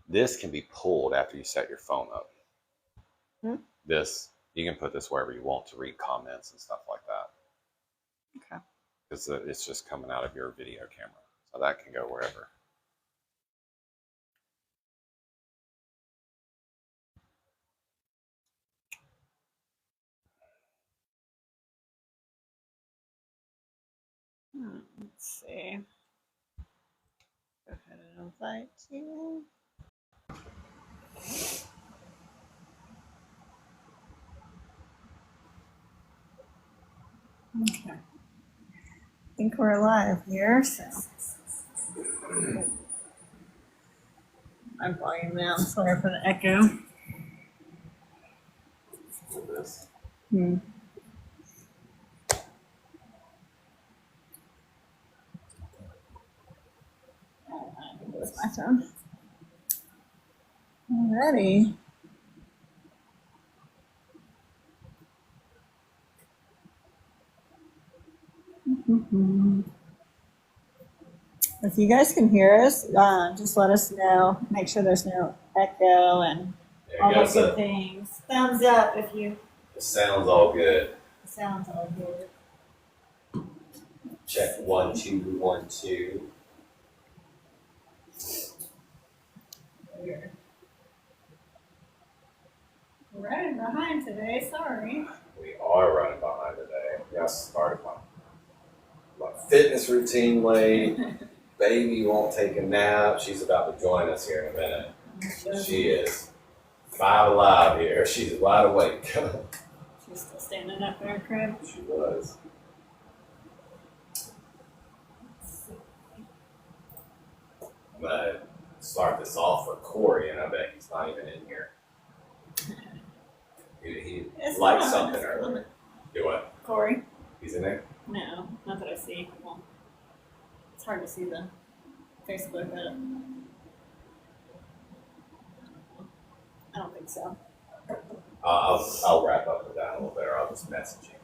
This can be pulled after you set your phone up. Hmm? This, you can put this wherever you want to read comments and stuff like that. Okay. Because it's just coming out of your video camera. So that can go wherever. Let's see. Go ahead and invite you. Okay. I think we're live here, so I'm volume down. Sorry for the echo. This. Where's my phone? Alrighty. If you guys can hear us, just let us know. Make sure there's no echo and all those good things. Thumbs up if you. It sounds all good. Sounds all good. Check 1 2 1 2. We're running behind today. Sorry. We are running behind today. We got started my fitness routine late. Baby won't take a nap. She's about to join us here in a minute. She is 5 alive here. She's wide awake. She's still standing up there, crib. She was. I'm gonna start this off for Corey, and I bet he's not even in here. He liked something earlier. Do what? Corey? He's in there? No, not that I see. Well, it's hard to see the Facebook, but I don't think so. I'll wrap up with that a little bit, or I'll just message him.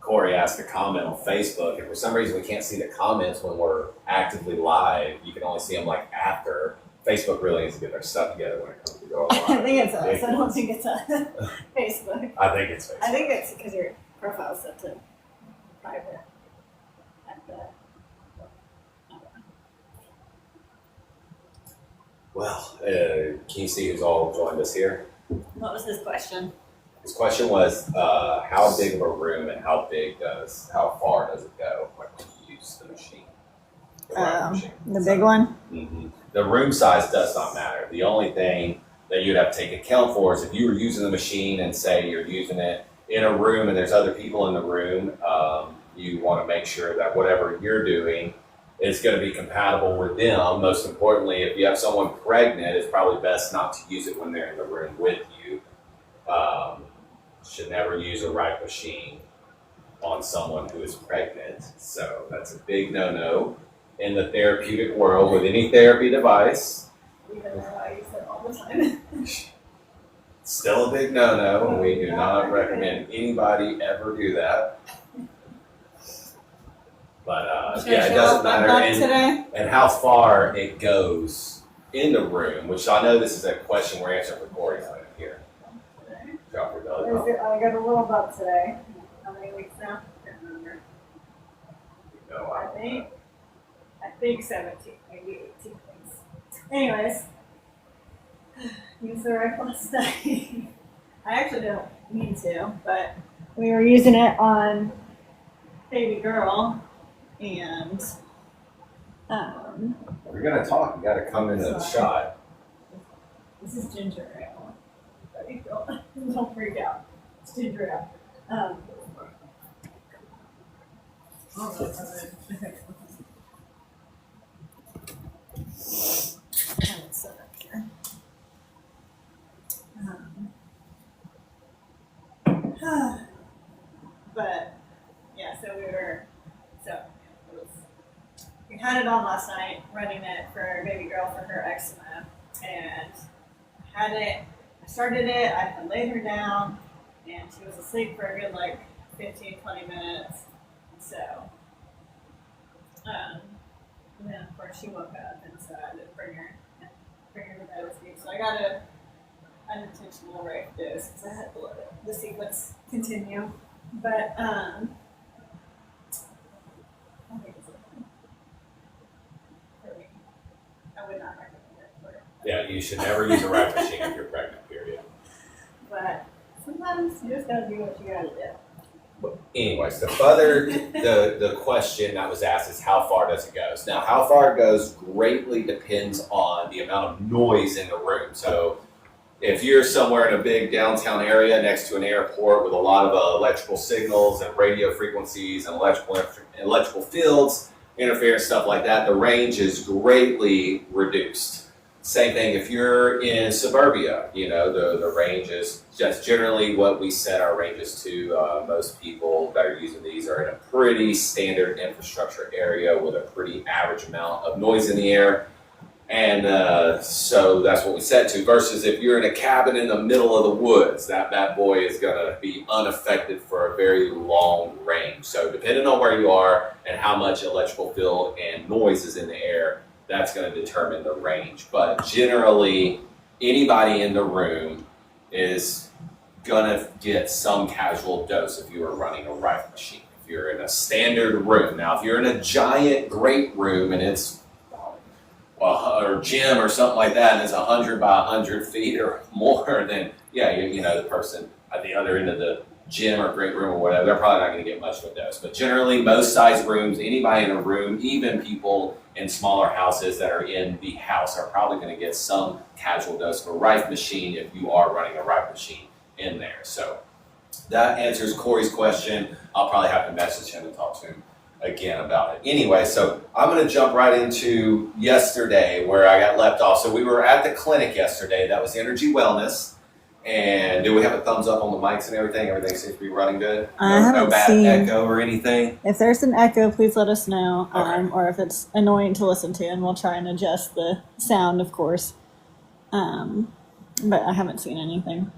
Corey asked a comment on Facebook, and for some reason we can't see the comments when we're actively live. You can only see them like after. Facebook really needs to get their stuff together when it comes to going live. I think it's us. I don't think it's Facebook. I think it's Facebook. I think it's because your profile's set to private. Well, can you see who's all joined us here? What was his question? His question was, how big of a room and how far does it go when you use the machine? The big one? Mm-hmm. The room size does not matter. The only thing that you'd have to take account for is if you were using the machine and say you're using it in a room and there's other people in the room, you want to make sure that whatever you're doing is going to be compatible with them. Most importantly, if you have someone pregnant, it's probably best not to use it when they're in the room with you. Should never use a right machine on someone who is pregnant. So that's a big no-no in the therapeutic world with any therapy device. Even though I use it all the time. Still a big no-no, and we do not recommend anybody ever do that. But yeah, it doesn't matter. And how far it goes in the room, which I know this is a question we're answering for Corey here. I got a little bump today. How many weeks now? I can't remember. No, I think 17, maybe 18 weeks. Anyways, used the rec last night. I actually don't mean to, but we were using it on baby girl, and if you're gonna talk, you gotta come into the shot. This is ginger ale. Don't freak out. It's ginger ale. But yeah, we had it on last night, running it for baby girl for her eczema, and I started it, I had laid her down, and she was asleep for a good 15, 20 minutes. So, and then of course she woke up, and so I had to bring her to noticing. So I got a unintentional right dose because I had to let the sequence continue. But I think it's okay for me. I would not recommend it for. Yeah, you should never use a right machine if you're pregnant, period. But sometimes you just gotta do what you gotta do. Anyways, the question that was asked is how far does it go? Now, how far it goes greatly depends on the amount of noise in the room. So if you're somewhere in a big downtown area next to an airport with a lot of electrical signals and radio frequencies and electrical fields, interference, stuff like that, the range is greatly reduced. Same thing if you're in suburbia, the range is just generally what we set our ranges to. Most people that are using these are in a pretty standard infrastructure area with a pretty average amount of noise in the air. And so that's what we set to, versus if you're in a cabin in the middle of the woods, that bad boy is going to be unaffected for a very long range. So depending on where you are and how much electrical field and noise is in the air, that's going to determine the range. But generally, anybody in the room is going to get some casual dose if you are running a rifle machine. If you're in a standard room. Now, if you're in a giant, great room and it's or gym or something like that, and it's 100 by 100 feet or more, then the person at the other end of the gym or great room or whatever, they're probably not going to get much of a dose. But generally, most size rooms, anybody in a room, even people in smaller houses that are in the house, are probably going to get some casual dose of a rifle machine if you are running a rifle machine in there. So that answers Corey's question. I'll probably have to message him and talk to him again about it. Anyway, so I'm going to jump right into yesterday where I got left off. So we were at the clinic yesterday. That was Energy Wellness. And do we have a thumbs up on the mics and everything? Everything seems to be running good. No bad echo or anything? If there's an echo, please let us know. Okay. Or if it's annoying to listen to, and we'll try and adjust the sound, of course. But I haven't seen anything.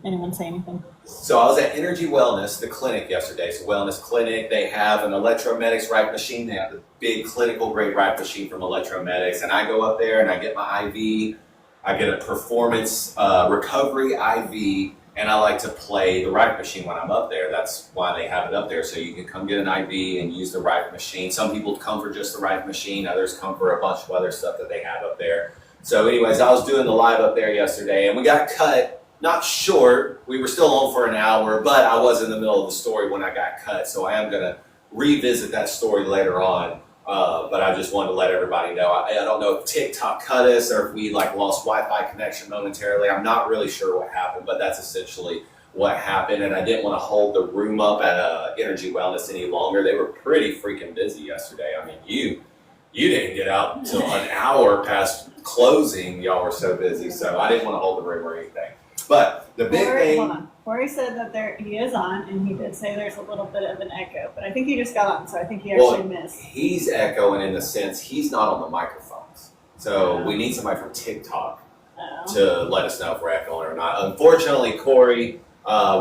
Anyone say anything? So I was at Energy Wellness, the clinic yesterday. It's a wellness clinic. They have an Electromedics right machine. They have the big clinical grade right machine from Electromedics. And I go up there and I get my IV. I get a performance recovery IV, and I like to play the right machine when I'm up there. That's why they have it up there, so you can come get an IV and use the right machine. Some people come for just the right machine. Others come for a bunch of other stuff that they have up there. So anyways, I was doing the live up there yesterday, and we got cut, not short. We were still on for an hour, but I was in the middle of the story when I got cut, so I am going to revisit that story later on. But I just wanted to let everybody know. I don't know if TikTok cut us or if we lost Wi-Fi connection momentarily. I'm not really sure what happened, but that's essentially what happened. And I didn't want to hold the room up at Energy Wellness any longer. They were pretty freaking busy yesterday. I mean, you didn't get out until an hour past closing. Y'all were so busy, so I didn't want to hold the room or anything. But the big thing. Hold on. Corey said that he is on, and he did say there's a little bit of an echo, but I think he just got on, so I think he actually missed. He's echoing in the sense he's not on the microphones. So we need somebody from TikTok to let us know if we're echoing or not. Unfortunately, Corey,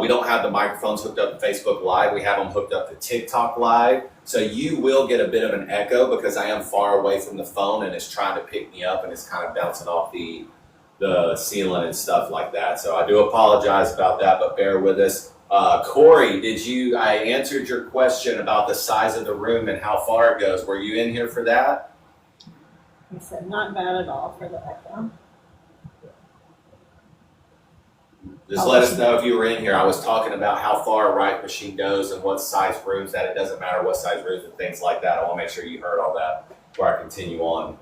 we don't have the microphones hooked up to Facebook Live. We have them hooked up to TikTok Live. So you will get a bit of an echo because I am far away from the phone and it's trying to pick me up and it's kind of bouncing off the ceiling and stuff like that. So I do apologize about that, but bear with us. Corey, I answered your question about the size of the room and how far it goes. Were you in here for that? He said not bad at all for the echo. Just let us know if you were in here. I was talking about how far a right machine goes and what size rooms that it doesn't matter what size rooms and things like that. I want to make sure you heard all that before I continue on.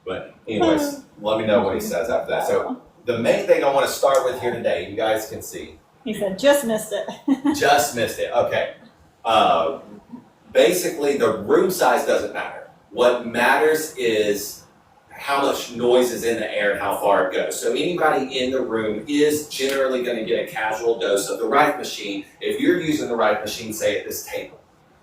But anyways, let me know what he says after that. So the main thing I want to start with here today, you guys can see. He said, just missed it. Just missed it. Okay. Basically, the room size doesn't matter. What matters is how much noise is in the air and how far it goes. So anybody in the room is generally going to get a casual dose of the right machine. If you're using the right machine, say at this table,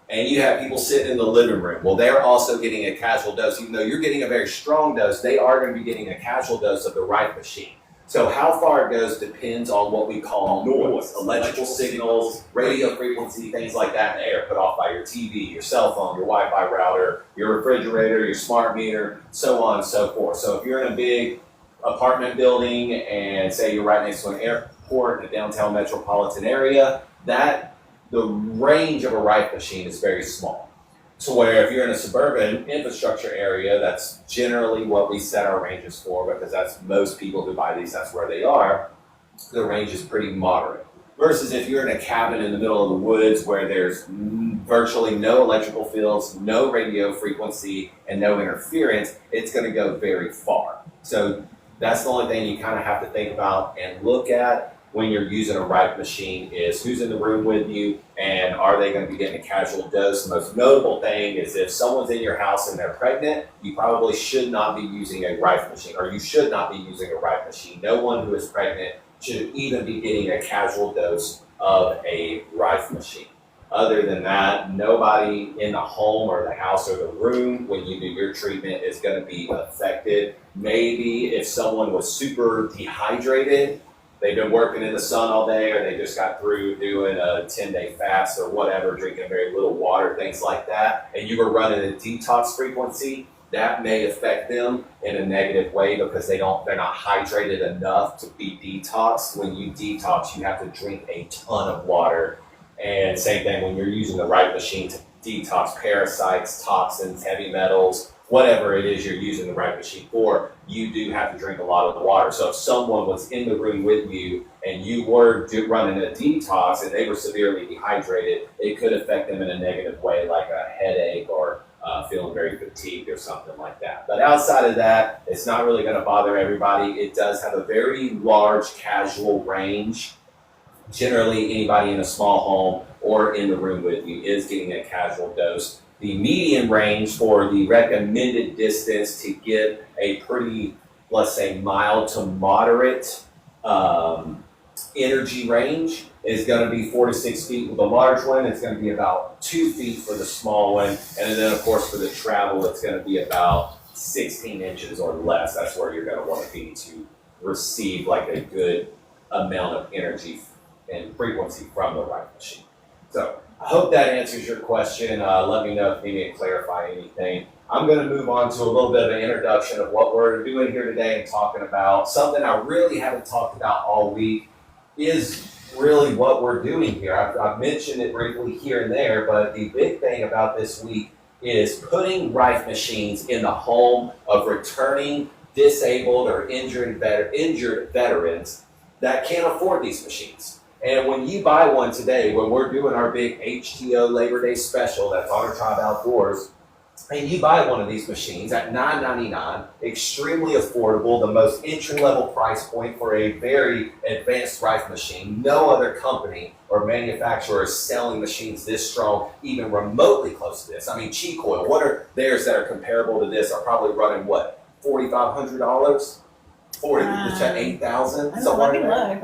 and you have people sitting in the living room, well, they're also getting a casual dose. Even though you're getting a very strong dose, they are going to be getting a casual dose of the right machine. So how far it goes depends on what we call noise, electrical signals, radio frequency, things like that in the air put off by your TV, your cell phone, your Wi-Fi router, your refrigerator, your smart meter, so on and so forth. So if you're in a big apartment building and say you're right next to an airport in a downtown metropolitan area, that the range of a Rife machine is very small. So where if you're in a suburban infrastructure area, that's generally what we set our ranges for, because that's most people who buy these, that's where they are. The range is pretty moderate. Versus if you're in a cabin in the middle of the woods where there's virtually no electrical fields, no radio frequency, and no interference, it's going to go very far. So that's the only thing you kind of have to think about and look at when you're using a Rife machine is who's in the room with you and are they going to be getting a casual dose. The most notable thing is if someone's in your house and they're pregnant, you probably should not be using a Rife machine, or you should not be using a Rife machine. No one who is pregnant should even be getting a casual dose of a Rife machine. Other than that, nobody in the home or the house or the room when you do your treatment is going to be affected. Maybe if someone was super dehydrated, they've been working in the sun all day, or they just got through doing a 10-day fast or whatever, drinking very little water, things like that, and you were running a detox frequency, that may affect them in a negative way because they're not hydrated enough to be detoxed. When you detox, you have to drink a ton of water. And same thing when you're using the right machine to detox parasites, toxins, heavy metals, whatever it is you're using the right machine for, you do have to drink a lot of water. So if someone was in the room with you and you were running a detox and they were severely dehydrated, it could affect them in a negative way, like a headache or feeling very fatigued or something like that. But outside of that, it's not really going to bother everybody. It does have a very large casual range. Generally, anybody in a small home or in the room with you is getting a casual dose. The median range for the recommended distance to get a pretty, let's say, mild to moderate energy range is going to be 4 to 6 feet with the large one. It's going to be about 2 feet for the small one. And then, of course, for the travel, it's going to be about 16 inches or less. That's where you're going to want to be to receive like a good amount of energy and frequency from the right machine. So I hope that answers your question. Let me know if you need to clarify anything. I'm going to move on to a little bit of an introduction of what we're doing here today and talking about. Something I really haven't talked about all week is really what we're doing here. I've mentioned it briefly here and there, but the big thing about this week is putting Rife machines in the home of returning disabled or injured veterans that can't afford these machines. And when you buy one today, when we're doing our big HTO Labor Day special that's on our Tribe Outdoors, and you buy one of these machines at $9.99, extremely affordable, the most entry-level price point for a very advanced Rife machine. No other company or manufacturer is selling machines this strong, even remotely close to this. I mean, Chi Coil, what are theirs that are comparable to this are probably running, what, $4,500? 8,000. So let me look.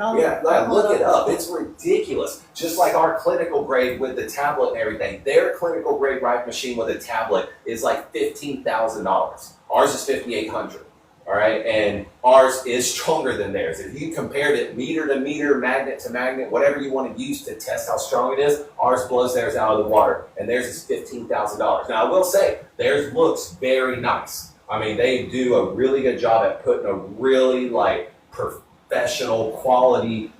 Look it up. It's ridiculous. Just like our clinical grade with the tablet and everything, their clinical grade Rife machine with a tablet is like $15,000. Ours is $5,800. All right, and ours is stronger than theirs. If you compared it meter to meter, magnet to magnet, whatever you want to use to test how strong it is, ours blows theirs out of the water, and theirs is $15,000. Now I will say theirs looks very nice. I mean, they do a really good job at putting a really like professional quality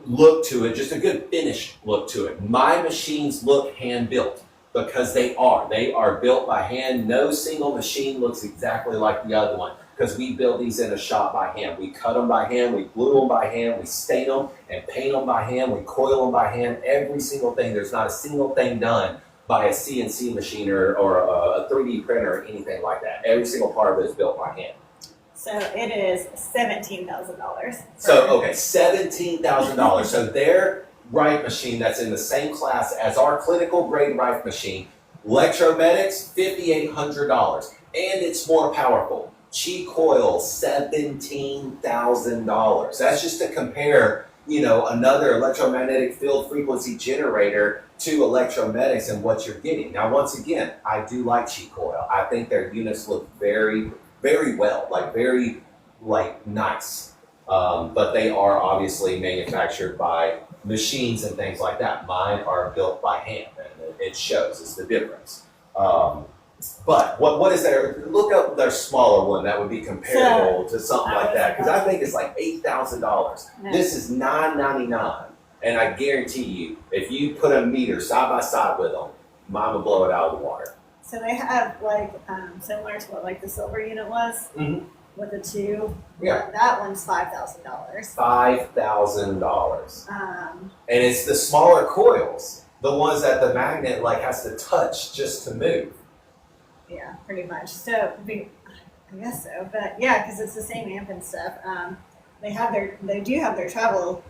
look to it, just a good finished look to it. My machines look hand built because they are built by hand. No single machine looks exactly like the other one because we build these in a shop by hand. We cut them by hand, we glue them by hand, we stain them and paint them by hand, we coil them by hand, every single thing. There's not a single thing done by a CNC machine or a 3D printer or anything like that. Every single part of it is built by hand. So it is $17,000. So, okay, $17,000. So their Rife machine that's in the same class as our clinical grade Rife machine, electromedics, $5,800. And it's more powerful. Chi Coil, $17,000. That's just to compare, another electromagnetic field frequency generator to electromedics and what you're getting. Now, once again, I do like Chi Coil. I think their units look very, very well, very nice. But they are obviously manufactured by machines and things like that. Mine are built by hand, and it shows. It's the difference. But what is there? Look up their smaller one that would be comparable to something like that, because I think it's like $8,000. This is $999, and I guarantee you, if you put a meter side by side with them, mine will blow it out of the water. So they have like similar to what like the silver unit was with the two. Yeah. That one's $5,000. $5,000. And it's the smaller coils, the ones that the magnet like has to touch just to move. Yeah, pretty much. So I guess so, but yeah, because it's the same amp and stuff. They do have their travel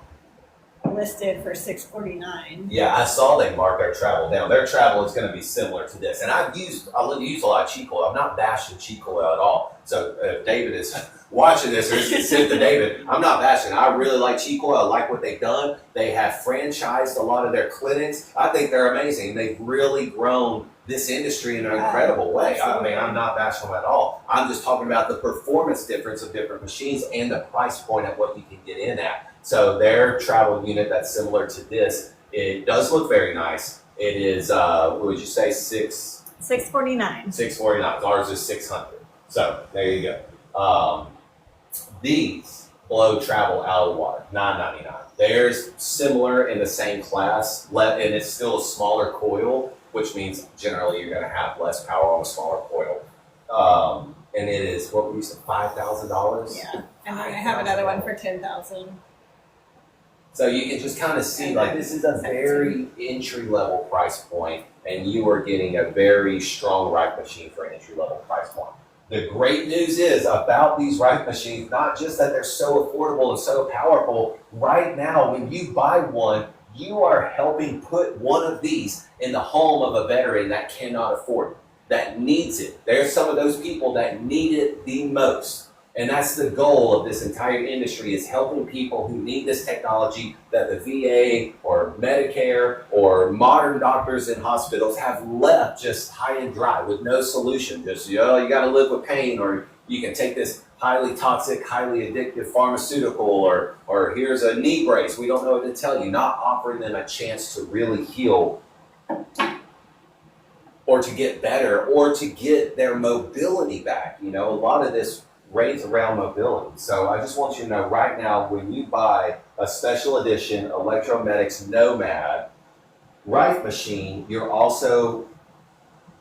listed for $649. Yeah, I saw they marked their travel down. Their travel is going to be similar to this, and I use a lot of cheat coil. I'm not bashing cheat coil at all. So if David is watching this, or it's sent to David, I'm not bashing. I really like cheat coil. I like what they've done. They have franchised a lot of their clinics. I think they're amazing. They've really grown this industry in an incredible way. I mean, I'm not bashing them at all. I'm just talking about the performance difference of different machines and the price point at what you can get in at. So their travel unit that's similar to this, it does look very nice. It is, what would you say, $649. $649. Ours is $600. So there you go. These blow travel out of the water, $999. Theirs similar in the same class, and it's still a smaller coil, which means generally you're going to have less power on a smaller coil. And it is, what we said, $5,000? Yeah, and then I have another one for $10,000. So you can just kind of see, like, this is a very entry-level price point, and you are getting a very strong Rife machine for an entry-level price point. The great news is about these Rife machines, not just that they're so affordable and so powerful. Right now, when you buy one, you are helping put one of these in the home of a veteran that cannot afford it, that needs it. There's some of those people that need it the most. And that's the goal of this entire industry, is helping people who need this technology that the VA or Medicare or modern doctors in hospitals have left just high and dry with no solution. Just, you got to live with pain, or you can take this highly toxic, highly addictive pharmaceutical, or here's a knee brace. We don't know what to tell you. Not offering them a chance to really heal, or to get better, or to get their mobility back. A lot of this raise around mobility. So I just want you to know right now, when you buy a special edition Electromedics Nomad Rife machine, you're also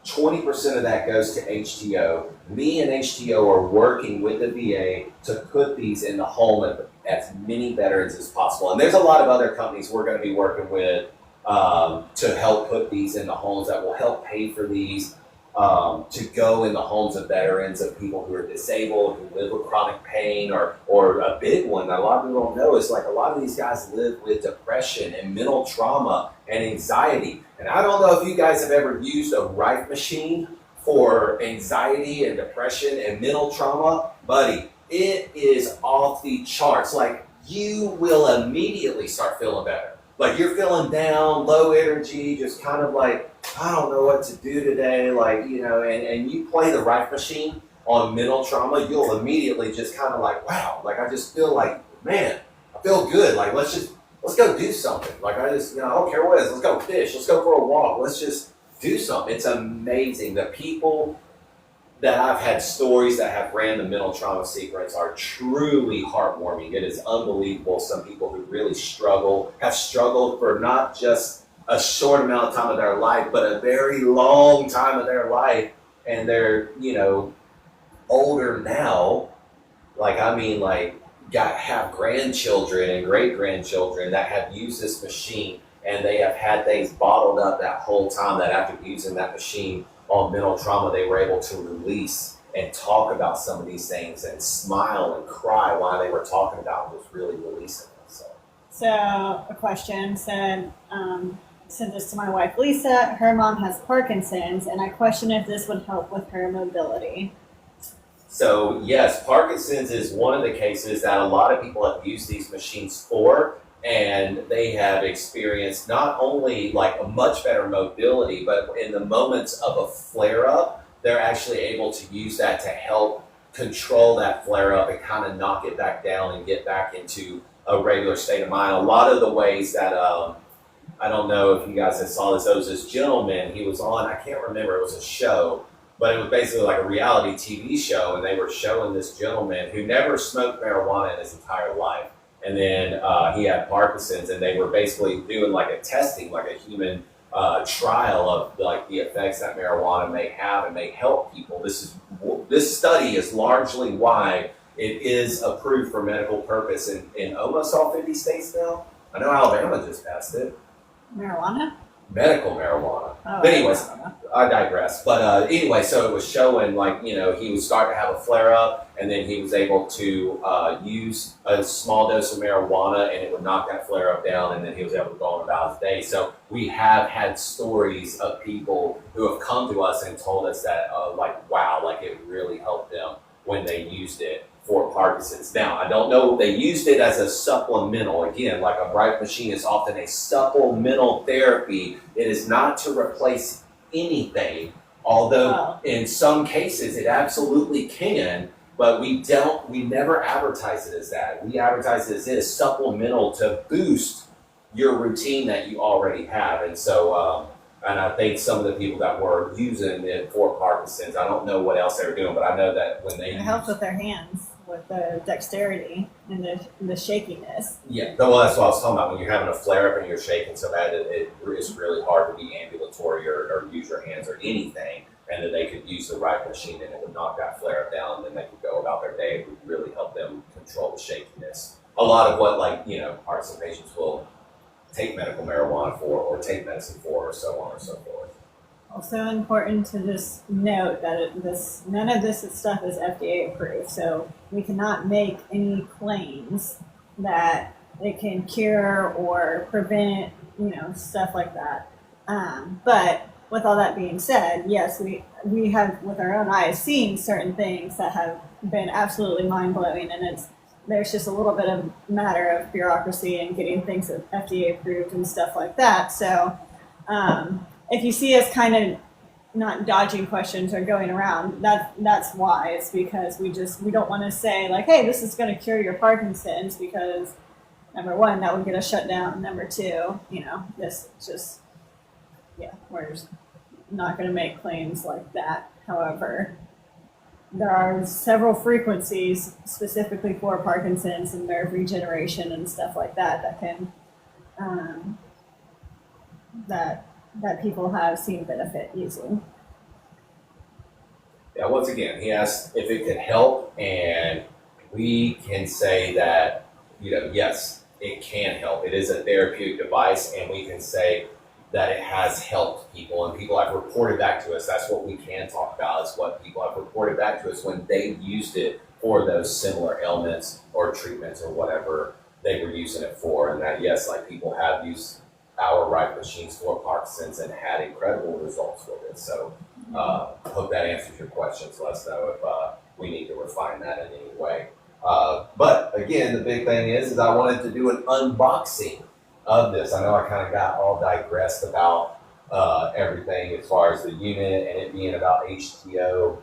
20% of that goes to HTO. Me and HTO are working with the VA to put these in the home of as many veterans as possible. And there's a lot of other companies we're going to be working with to help put these in the homes, that will help pay for these to go in the homes of veterans, of people who are disabled, who live with chronic pain, or a big one that a lot of people don't know is, like, a lot of these guys live with depression and mental trauma and anxiety. And I don't know if you guys have ever used a Rife machine for anxiety and depression and mental trauma. Buddy, it is off the charts. Like, you will immediately start feeling better. Like, you're feeling down, low energy, just kind of like, I don't know what to do today, and you play the Rife machine on mental trauma, you'll immediately just kind of like, wow, like, I just feel like, man, I feel good. Like, let's go do something. Like, I don't care what it is. Let's go fish. Let's go for a walk. Let's just do something. It's amazing. The people that I've had stories that have ran the mental trauma secrets are truly heartwarming. It is unbelievable. Some people who really have struggled for not just a short amount of time of their life, but a very long time of their life. And they're, older now. Have grandchildren and great-grandchildren that have used this machine, and they have had things bottled up that whole time, that after using that machine on mental trauma, they were able to release and talk about some of these things and smile and cry while they were talking about was really releasing it. So a question said, sent this to my wife, Lisa. Her mom has Parkinson's, and I question if this would help with her mobility. So yes, Parkinson's is one of the cases that a lot of people have used these machines for, and they have experienced not only like a much better mobility, but in the moments of a flare-up, they're actually able to use that to help control that flare up and kind of knock it back down and get back into a regular state of mind. A lot of the ways that, I don't know if you guys have saw this, there was this gentleman, he was on, I can't remember, it was a show, but it was basically like a reality TV show, and they were showing this gentleman who never smoked marijuana in his entire life. And then he had Parkinson's, and they were basically doing like a testing, like a human trial of like the effects that marijuana may have and may help people. This study is largely why it is approved for medical purpose in almost all 50 states now. I know Alabama just passed it. Marijuana? Medical marijuana. Oh, But anyways, I digress. But anyway, so it was showing like, you know, he would start to have a flare up, and then he was able to use a small dose of marijuana, and it would knock that flare up down, and then he was able to go on about his day. So we have had stories of people who have come to us and told us that like, wow, like it really helped them when they used it for Parkinson's. Now, I don't know, they used it as a supplemental. Again, like a Bright machine is often a supplemental therapy. It is not to replace anything, although in some cases it absolutely can, but we never advertise it as that. We advertise it as supplemental to boost your routine that you already have. And so, and I think some of the people that were using it for Parkinson's, I don't know what else they were doing, but I know that when they it helps with their hands, with the dexterity and the shakiness. Yeah, well, that's what I was talking about. When you're having a flare up and you're shaking so bad, it is really hard to be ambulatory or use your hands or anything. And then they could use the right machine, and it would knock that flare up down, and then they could go about their day. It would really help them control the shakiness. A lot of what, like, you know, Parkinson patients will take medical marijuana for, or take medicine for, or so on or so forth. Also important to just note that none of this stuff is FDA approved, so we cannot make any claims that it can cure or prevent, you know, stuff like that. But with all that being said, yes, we have with our own eyes seen certain things that have been absolutely mind-blowing, and there's just a little bit of matter of bureaucracy and getting things FDA approved and stuff like that. So if you see us kind of not dodging questions or going around, that's why. It's because we don't want to say like, hey, this is going to cure your Parkinson's, because number one, that would get us shut down. Number two, you know, this just, yeah, we're just not going to make claims like that. However, there are several frequencies specifically for Parkinson's and nerve regeneration and stuff like that can that people have seen benefit using. Yeah, once again, he asked if it could help, and we can say that, you know, yes, it can help. It is a therapeutic device, and we can say that it has helped people, and people have reported back to us. That's what we can talk about, is what people have reported back to us when they used it for those similar ailments or treatments or whatever they were using it for. And that, yes, like people have used our right machines for Parkinson's and had incredible results with it. So hope that answers your questions. Let us know if we need to refine that in any way. But again, the big thing is I wanted to do an unboxing of this. I know I kind of got all digressed about everything as far as the unit and it being about HTO.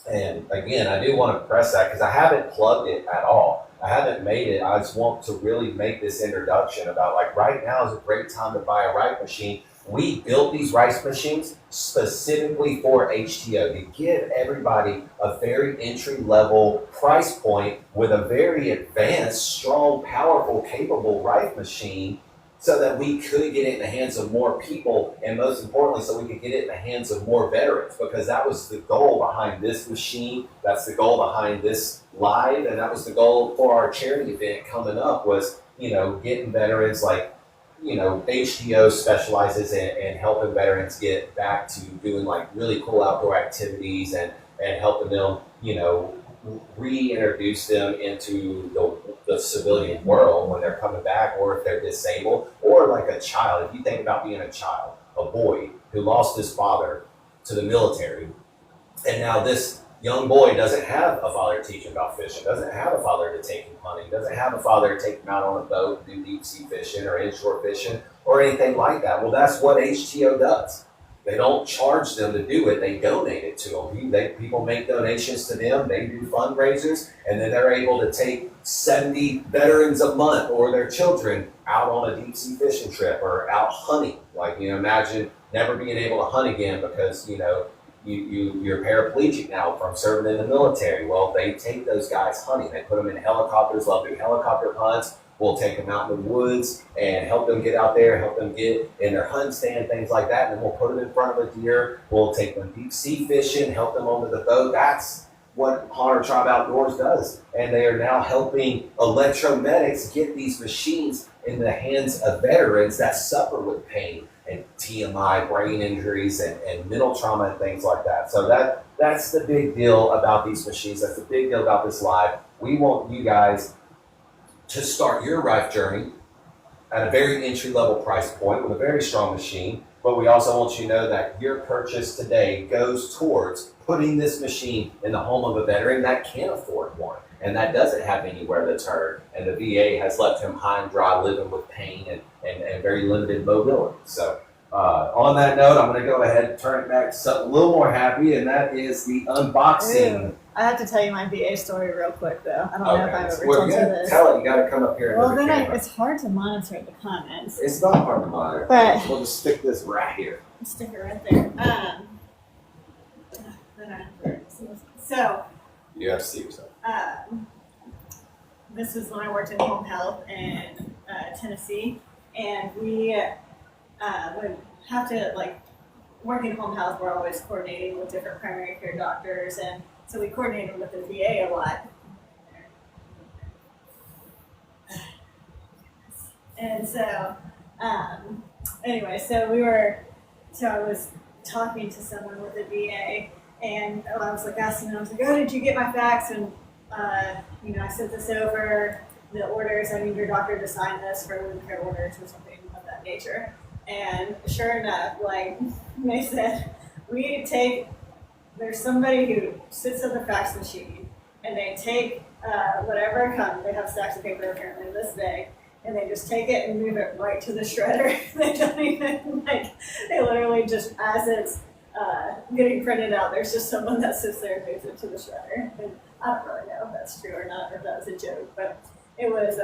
And again, I do want to press that because I haven't plugged it at all. I haven't made it. I just want to really make this introduction about, like, right now is a great time to buy a Write machine. We built these Write machines specifically for HTO to give everybody a very entry-level price point with a very advanced, strong, powerful, capable Write machine, so that we could get it in the hands of more people, and most importantly, so we could get it in the hands of more veterans, because that was the goal behind this machine. That's the goal behind this live, and that was the goal for our charity event coming up, was, you know, getting veterans, like, you know, HTO specializes in helping veterans get back to doing like really cool outdoor activities and helping them, you know, reintroduce them into the civilian world when they're coming back, or if they're disabled, or like a child. If you think about being a child, a boy who lost his father to the military, and now this young boy doesn't have a father to teach him about fishing, doesn't have a father to take him hunting, doesn't have a father to take him out on a boat and do deep sea fishing or inshore fishing or anything like that. Well, that's what HTO does. They don't charge them to do it. They donate it to them. People make donations to them. They do fundraisers, and then they're able to take 70 veterans a month or their children out on a deep sea fishing trip or out hunting. Like, imagine never being able to hunt again because, you're paraplegic now from serving in the military. Well, they take those guys hunting. They put them in helicopters, love doing helicopter hunts. We'll take them out in the woods and help them get out there, help them get in their hunt stand, things like that. And then we'll put them in front of a deer. We'll take them deep sea fishing, help them onto the boat. That's what Hunter Tribe Outdoors does. And they are now helping electromedics get these machines in the hands of veterans that suffer with pain and TMI, brain injuries, and mental trauma and things like that. So that's the big deal about these machines. That's the big deal about this live. We want you guys to start your life journey at a very entry-level price point with a very strong machine, but we also want you to know that your purchase today goes towards putting this machine in the home of a veteran that can't afford one and that doesn't have anywhere to turn, and the VA has left him high and dry living with pain and very limited mobility. So on that note, I'm going to go ahead and turn it back to something a little more happy, and that is the unboxing. Ooh, I have to tell you my VA story real quick, though. I don't know if I've ever told you this. Tell it. You got to come up here. Well, then it's hard to monitor the comments. It's not hard to monitor. But we'll just stick this right here. Stick it right there. So you have to see yourself. This was when I worked in home health in Tennessee, and we would have to work in home health. We're always coordinating with different primary care doctors, and so we coordinated with the VA a lot. And so, anyway, so I was talking to someone with the VA, and I was asking them, I was like, oh, did you get my fax? And, I sent this over, the orders, I need your doctor to sign this for wound care orders or something of that nature. And sure enough, they said, there's somebody who sits at the fax machine, and they take whatever comes, they have stacks of paper apparently this big, and they just take it and move it right to the shredder. They don't even, they literally just, as it's getting printed out, there's just someone that sits there and moves it to the shredder. And I don't really know if that's true or not, or if that was a joke, but it was,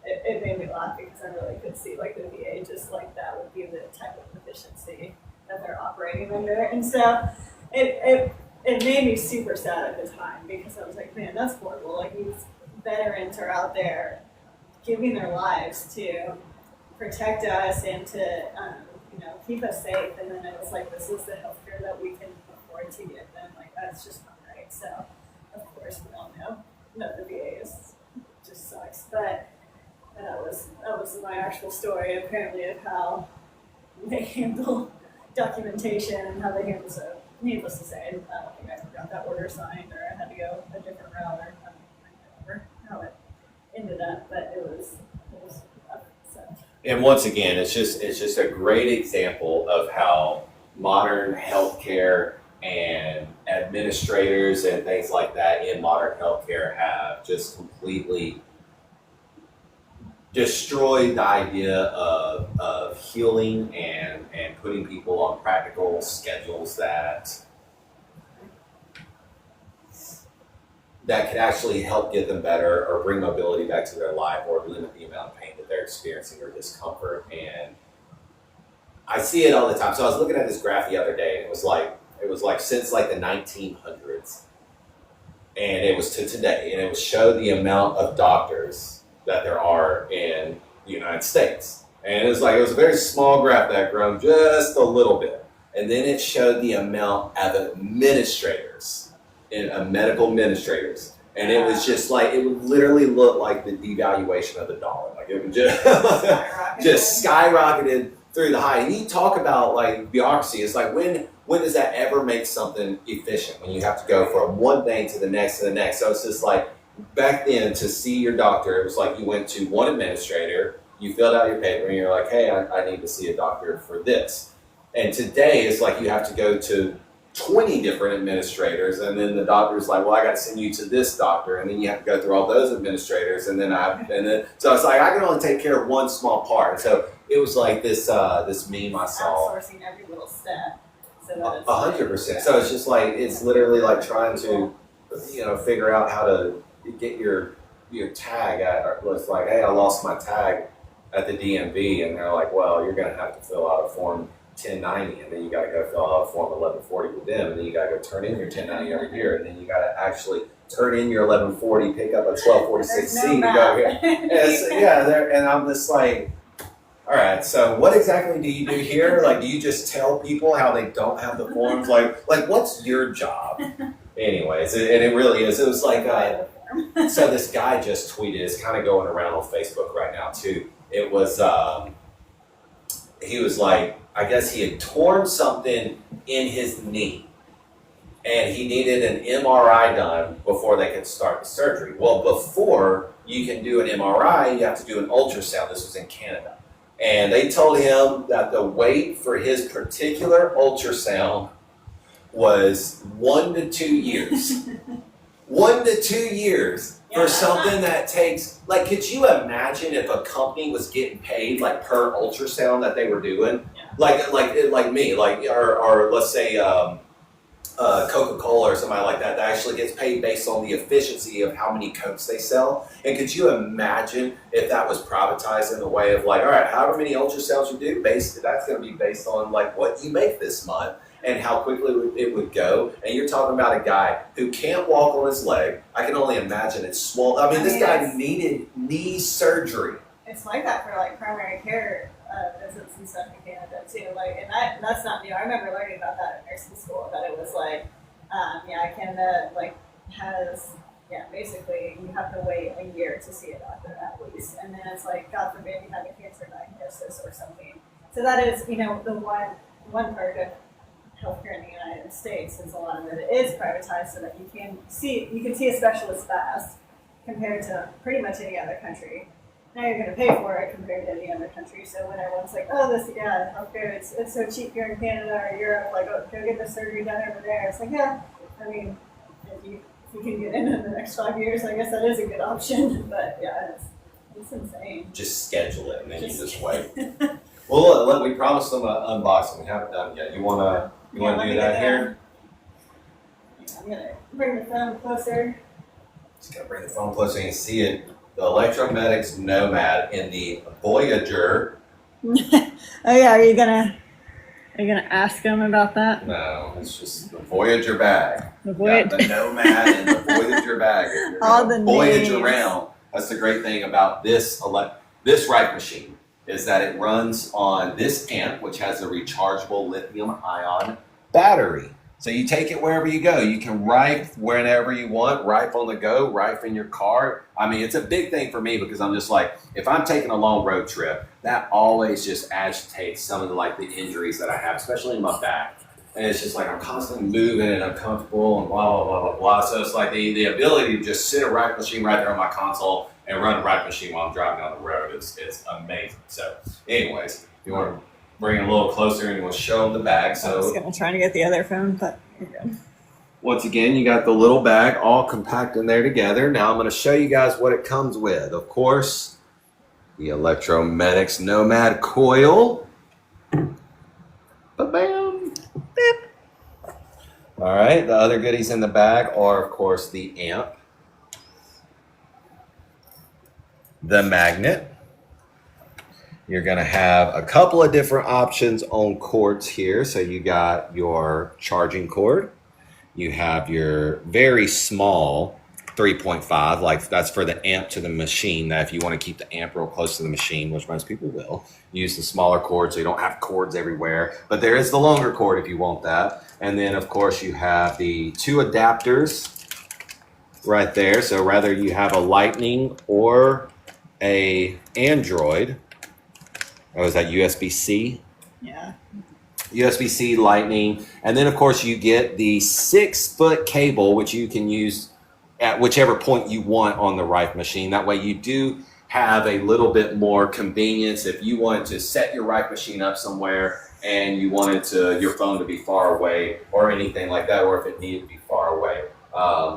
it made me laugh because I really could see the VA just that would be the type of efficiency that they're operating under. And so it made me super sad at the time because I was like, man, that's horrible. These veterans are out there giving their lives to protect us and to keep us safe, and then it was this is the healthcare that we can afford to give them. That's just not right. So of course we all know that the VA just sucks, but that was my actual story apparently of how they handle documentation and how they handle. So needless to say, I don't think I got that order signed, or I had to go a different route, or I don't remember how it ended up, but it was rough. So. And once again, it's just a great example of how modern healthcare and administrators and things like that in modern healthcare have just completely destroyed the idea of healing and putting people on practical schedules that could actually help get them better or bring mobility back to their life or limit the amount of pain that they're experiencing or discomfort. And I see it all the time. So I was looking at this graph the other day, and it was like since the 1900s, and it was to today, and it would show the amount of doctors that there are in the United States. And it was a very small graph that had grown just a little bit. And then it showed the amount of administrators, medical administrators. And it was just it would literally look like the devaluation of the dollar. It would just skyrocketed through the high. And you talk about bureaucracy. It's when does that ever make something efficient? When you have to go from one thing to the next to the next. So it's just back then, to see your doctor, it was you went to one administrator, you filled out your paper, and you're like, hey, I need to see a doctor for this. And today, it's you have to go to 20 different administrators, and then the doctor's well, I got to send you to this doctor, and then you have to go through all those administrators, so it's I can only take care of one small part. So it was like this meme I saw. Outsourcing every little step. So that it's 100%. So it's just like, it's literally like trying to, figure out how to get your tag at, it's like, hey, I lost my tag at the DMV, and they're like, well, you're going to have to fill out a form 1090, and then you got to go fill out a form 1140 with them, and then you got to go turn in your 1090 every year, and then you got to actually turn in your 1140, pick up a 1246C to go here. And I'm just like, all right, so what exactly do you do here? Like, do you just tell people how they don't have the forms? Like what's your job? Anyways, and it really is. It was like, so this guy just tweeted, it's kind of going around on Facebook right now too. It was, he was like, I guess he had torn something in his knee, and he needed an MRI done before they could start the surgery. Well, before you can do an MRI, you have to do an ultrasound. This was in Canada. And they told him that the wait for his particular ultrasound was 1 to 2 years. 1 to 2 years for something that takes, like, could you imagine if a company was getting paid like per ultrasound that they were doing? Yeah. Like me, or let's say Coca-Cola or somebody like that actually gets paid based on the efficiency of how many Cokes they sell. And could you imagine if that was privatized in the way of like, all right, however many ultrasounds you do, that's going to be based on like what you make this month and how quickly it would go. And you're talking about a guy who can't walk on his leg. I can only imagine it's swollen. I mean, this guy needed knee surgery. It's like that for like primary care visits and stuff in Canada too. Like, and that's not new. I remember learning about that in nursing school. That it was like, Canada like has basically you have to wait a year to see a doctor at least, and then it's like God forbid you have a cancer diagnosis or something. So that is the one part of healthcare in the United States is a lot of it is privatized so that you can see a specialist fast compared to pretty much any other country. Now you're going to pay for it compared to any other country. So when everyone's like, oh, healthcare, it's so cheap here in Canada or Europe, like, oh, go get the surgery done over there. It's like, yeah, I mean, if you can get in the next 5 years, I guess that is a good option. But yeah, it's insane. Just schedule it and then you just wait. Well, look, we promised them an unboxing. We haven't done it yet. You want to do that here? I'm going to bring the phone closer. Just got to bring the phone closer and see it. The Electromedics Nomad in the Voyager. Oh yeah, are you gonna ask them about that? No, it's just the Voyager bag. The Nomad and the Voyager bag. All the Voyage names. around. That's the great thing about this right machine is that it runs on this amp, which has a rechargeable lithium-ion battery. So you take it wherever you go. You can ripe whenever you want, ripe on the go, ripe in your car. I mean, it's a big thing for me because I'm just like, if I'm taking a long road trip, that always just agitates some of the injuries that I have, especially in my back. And it's just like I'm constantly moving and uncomfortable and blah, blah, blah, blah, blah. So it's like the ability to just sit a ripe machine right there on my console and run a ripe machine while I'm driving down the road is amazing. So anyways, you want to bring it a little closer and we'll show them the bag. So I was going to try to get the other phone, but you're good. Once again, you got the little bag all compact in there together. Now I'm going to show you guys what it comes with. Of course, the Electromedics Nomad coil. Ba-bam. Beep. All right, the other goodies in the bag are, of course, the amp, the magnet. You're going to have a couple of different options on cords here. So you got your charging cord. You have your very small 3.5, like that's for the amp to the machine. That if you want to keep the amp real close to the machine, which most people will, use the smaller cord so you don't have cords everywhere. But there is the longer cord if you want that. And then, of course, you have the two adapters right there. So whether you have a Lightning or a Android. Oh, is that USB-C? Yeah. USB-C, Lightning, and then of course you get the 6-foot cable, which you can use at whichever point you want on the Rife machine. That way you do have a little bit more convenience if you wanted to set your Rife machine up somewhere and you wanted your phone to be far away or anything like that, or if it needed to be far away.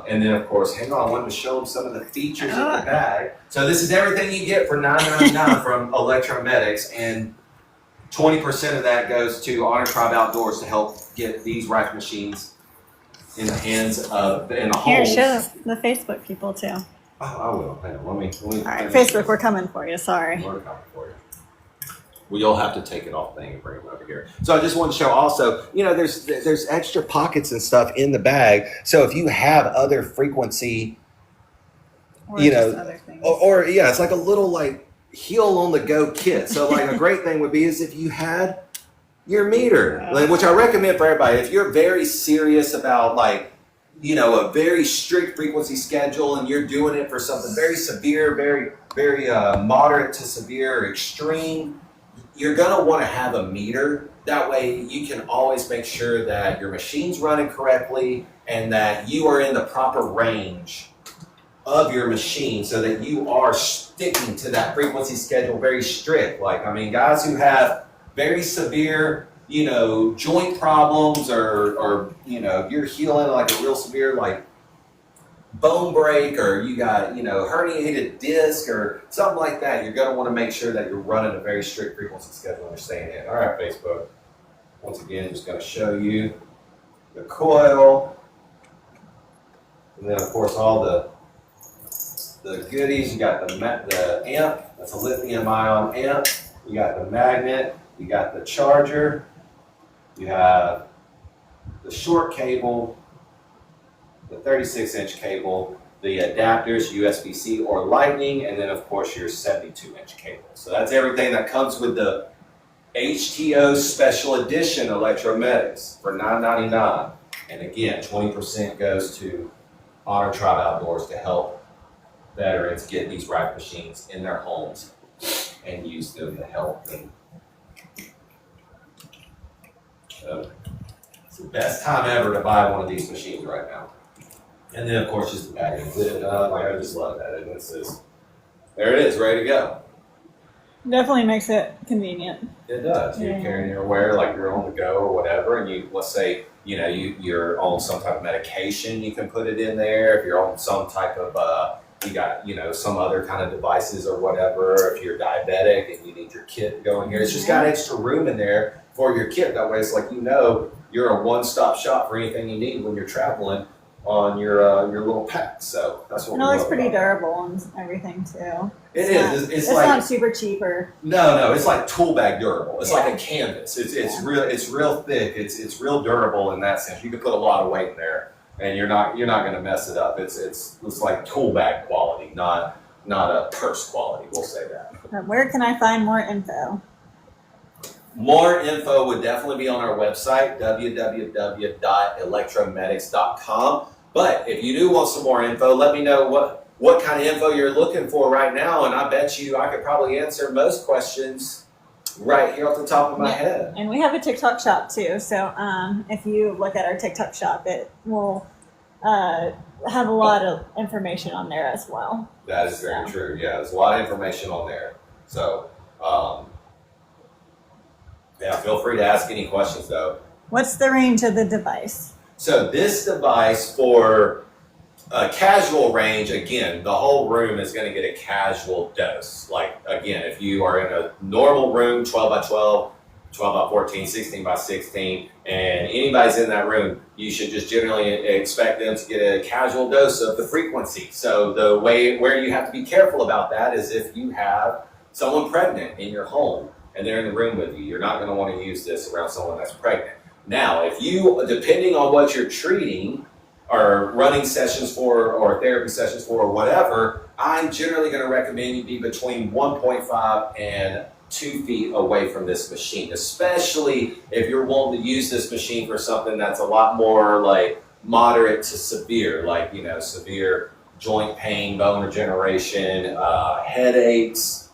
And then, of course, hang on, I wanted to show them some of the features of the bag. So this is everything you get for $9.99 from Electromedics. And 20% of that goes to Honor Tribe Outdoors to help get these rack machines in the hands of, in the Here, homes. show the Facebook people too. Oh, I will. Hang on. Let me. All right, finish Facebook, this. we're coming for you. Sorry. We're coming for you. Well, you'll have to take it off thing and bring them over here. So I just wanted to show also, you know, there's extra pockets and stuff in the bag. So if you have other frequency, Or you just know, other things. or yeah, it's like a little like heel on the go kit. So like a great thing would be is if you had your meter, like, which I recommend for everybody. If you're very serious about like, you know, a very strict frequency schedule and you're doing it for something very severe, very moderate to severe or extreme, you're gonna want to have a meter. That way you can always make sure that your machine's running correctly and that you are in the proper range of your machine so that you are sticking to that frequency schedule very strict. Like, I mean, guys who have very severe, you know, joint problems or you know, you're healing like a real severe like bone break or you got, you know, herniated disc or something like that, you're going to want to make sure that you're running a very strict frequency schedule and you're staying in. All right, Facebook. Once again, just going to show you the coil. And then, of course, all the goodies. You got the amp. That's a lithium-ion amp. You got the magnet. You got the charger. You have the short cable, the 36-inch cable, the adapters, USB-C or Lightning, and then of course your 72-inch cable. So that's everything that comes with the HTO Special Edition Electromedics for $9.99. And again, 20% goes to Honor Tribe Outdoors to help veterans get these rack machines in their homes and use them to help them. So it's the best time ever to buy one of these machines right now. And then, of course, just the bagging. Like, I just love that. And this is, there it is, ready to go. Definitely makes it convenient. It does. You're carrying your wear, like you're on the go or whatever. And you, let's say, you know, you're on some type of medication, you can put it in there. If you're on some type of, you got, you know, some other kind of devices or whatever. If you're diabetic and you need your kit to go in here, it's just got extra room in there for your kit. That way, it's like, you know, you're a one-stop shop for anything you need when you're traveling on your little pack. So that's what. And it looks pretty durable and everything too. It's like, like, not super cheap or. No, it's like tool bag durable. It's like a canvas. It's real thick. It's real durable in that sense. You can put a lot of weight in there, and you're not going to mess it up. It's like tool bag quality, not a purse quality. We'll say that. Where can I find more info? More info would definitely be on our website, www.electromedics.com. But if you do want some more info, let me know what kind of info you're looking for right now, and I bet you I could probably answer most questions right here off the top of my head. And we have a TikTok shop too, so if you look at our TikTok shop, it will have a lot of information on there as well. That is very true. Yeah, there's a lot of information on there. So, yeah, feel free to ask any questions though. What's the range of the device? So this device for a casual range, again, the whole room is going to get a casual dose. Like, again, if you are in a normal room, 12 by 12, 12 by 14, 16 by 16, and anybody's in that room, you should just generally expect them to get a casual dose of the frequency. So the way where you have to be careful about that is if you have someone pregnant in your home and they're in the room with you, you're not going to want to use this around someone that's pregnant. Now, if you, depending on what you're treating or running sessions for or therapy sessions for or whatever, I'm generally going to recommend you be between 1.5 and 2 feet away from this machine, especially if you're wanting to use this machine for something that's a lot more like moderate to severe, like, you know, severe joint pain, bone regeneration, headaches,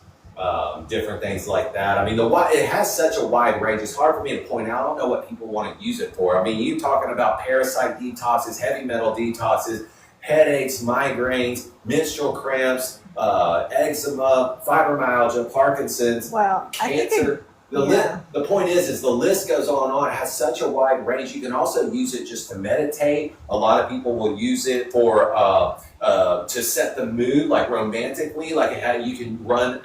different things like that. I mean, it has such a wide range. It's hard for me to point out. I don't know what people want to use it for. I mean, you talking about parasite detoxes, heavy metal detoxes, headaches, migraines, menstrual cramps, eczema, fibromyalgia, Parkinson's, Well, cancer. The point is the list goes on and on. It has such a wide range. You can also use it just to meditate. A lot of people will use it for to set the mood, like romantically. Like you can run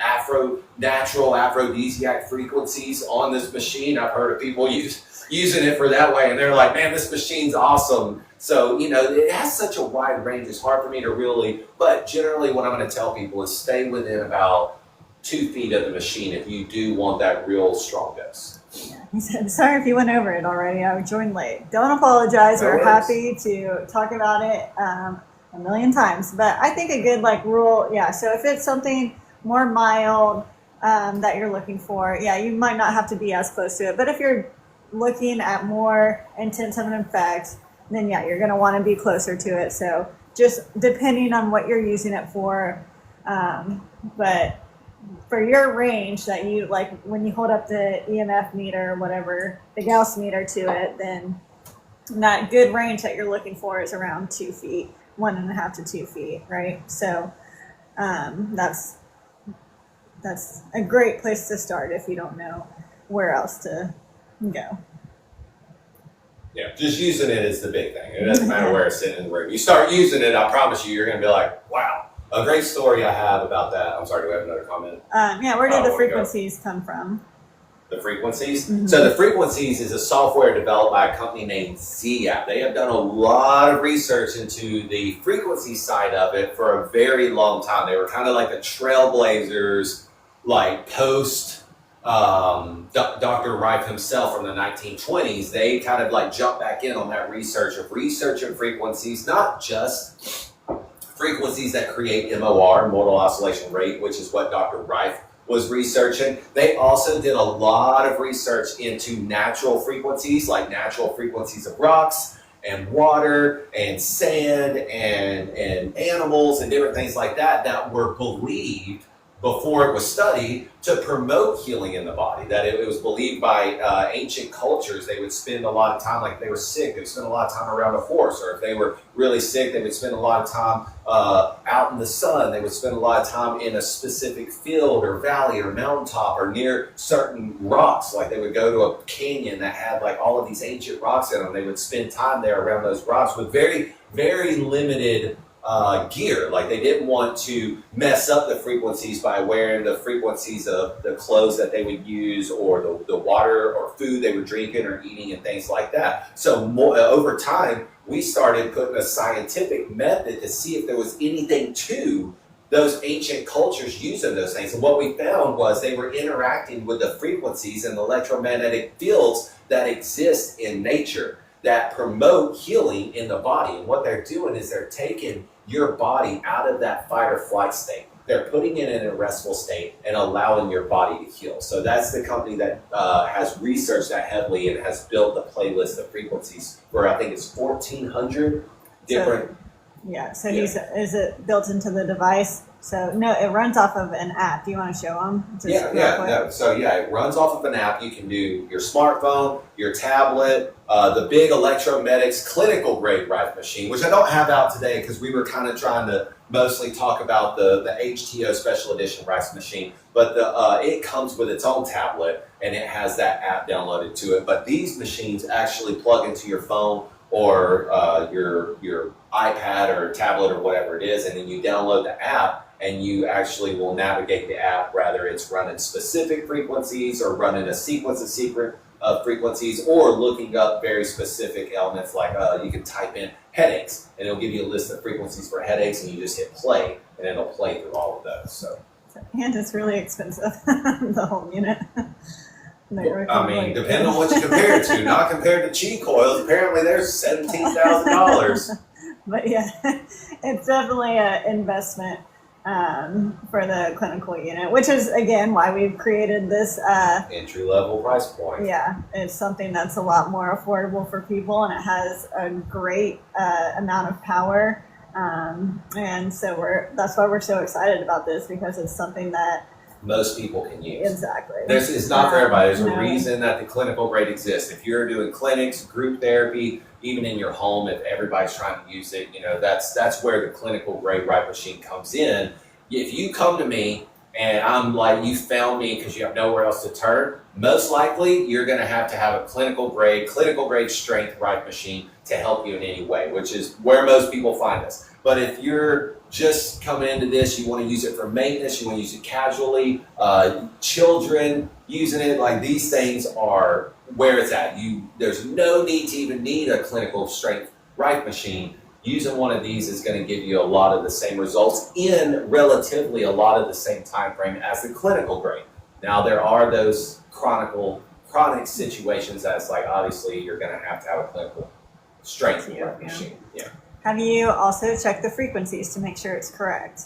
natural aphrodisiac frequencies on this machine. I've heard of people using it for that way, and they're like, man, this machine's awesome. So, it has such a wide range. It's hard for me to really, but generally what I'm going to tell people is stay within about 2 feet of the machine if you do want that real strong dose. Yeah. He said, sorry if you went over it already. I joined late. Don't apologize. We're happy to talk about it a million times. But I think a good rule, so if it's something more mild that you're looking for, you might not have to be as close to it. But if you're looking at more intense of an effect, then you're going to want to be closer to it. So just depending on what you're using it for, but for your range that you when you hold up the EMF meter or whatever, the Gauss meter to it, then that good range that you're looking for is around 2 feet, 1.5 to 2 feet, right? So that's a great place to start if you don't know where else to go. Yeah, just using it is the big thing. It doesn't matter where it's sitting in the room. You start using it, I promise you're going to be like, wow. A great story I have about that. I'm sorry, do we have another comment? Where did the frequencies come from? The frequencies? Mm-hmm. So the frequencies is a software developed by a company named ZApp. They have done a lot of research into the frequency side of it for a very long time. They were kind of like the trailblazers, post Dr. Reif himself from the 1920s. They kind of jumped back in on that research of researching frequencies, not just frequencies that create MOR, mortal oscillation rate, which is what Dr. Reif was researching. They also did a lot of research into natural frequencies, like natural frequencies of rocks and water and sand and animals and different things like that were believed before it was studied to promote healing in the body. That it was believed by ancient cultures. They would spend a lot of time, if they were sick, they would spend a lot of time around a horse, or if they were really sick, they would spend a lot of time out in the sun. They would spend a lot of time in a specific field or valley or mountaintop or near certain rocks. Like they would go to a canyon that had all of these ancient rocks in them. They would spend time there around those rocks with very, very limited gear. They didn't want to mess up the frequencies by wearing the frequencies of the clothes that they would use or the water or food they were drinking or eating and things like that. So over time, we started putting a scientific method to see if there was anything to those ancient cultures using those things. And what we found was they were interacting with the frequencies and the electromagnetic fields that exist in nature that promote healing in the body. And what they're doing is they're taking your body out of that fight or flight state. They're putting it in a restful state and allowing your body to heal. So that's the company that has researched that heavily and has built the playlist of frequencies for, I think it's 1,400 different. Is it built into the device? So no, it runs off of an app. Do you want to show them? It runs off of an app. You can do your smartphone, your tablet, the big Electromedics clinical grade Reif machine, which I don't have out today because we were kind of trying to mostly talk about the HTO Special Edition Reif machine. But it comes with its own tablet and it has that app downloaded to it. But these machines actually plug into your phone or your iPad or tablet or whatever it is, and then you download the app and you actually will navigate the app, whether it's running specific frequencies or running a sequence of secret frequencies or looking up very specific elements you can type in headaches and it'll give you a list of frequencies for headaches and you just hit play and it'll play through all of those. And it's really expensive, the whole unit. Depending on what you compare it to. Not compared to chi coils. Apparently there's $17,000. But it's definitely an investment for the clinical unit, which is, again, why we've created this entry-level price point. Yeah, it's something that's a lot more affordable for people, and it has a great amount of power. And so that's why we're so excited about this, because it's something that most people can use. Exactly. It's not for everybody. There's a reason that the clinical grade exists. If you're doing clinics, group therapy, even in your home, if everybody's trying to use it, that's where the clinical grade Reif machine comes in. If you come to me and I'm like, you found me because you have nowhere else to turn, most likely you're going to have a clinical grade strength right machine to help you in any way, which is where most people find us. But if you're just coming into this, you want to use it for maintenance, you want to use it casually, children using it, like these things are where it's at. There's no need to even need a clinical strength right machine. Using one of these is going to give you a lot of the same results in relatively a lot of the same time frame as the clinical grade. Now there are those chronic situations that's like obviously you're going to have a clinical strength right machine. Yeah. Have you also checked the frequencies to make sure it's correct?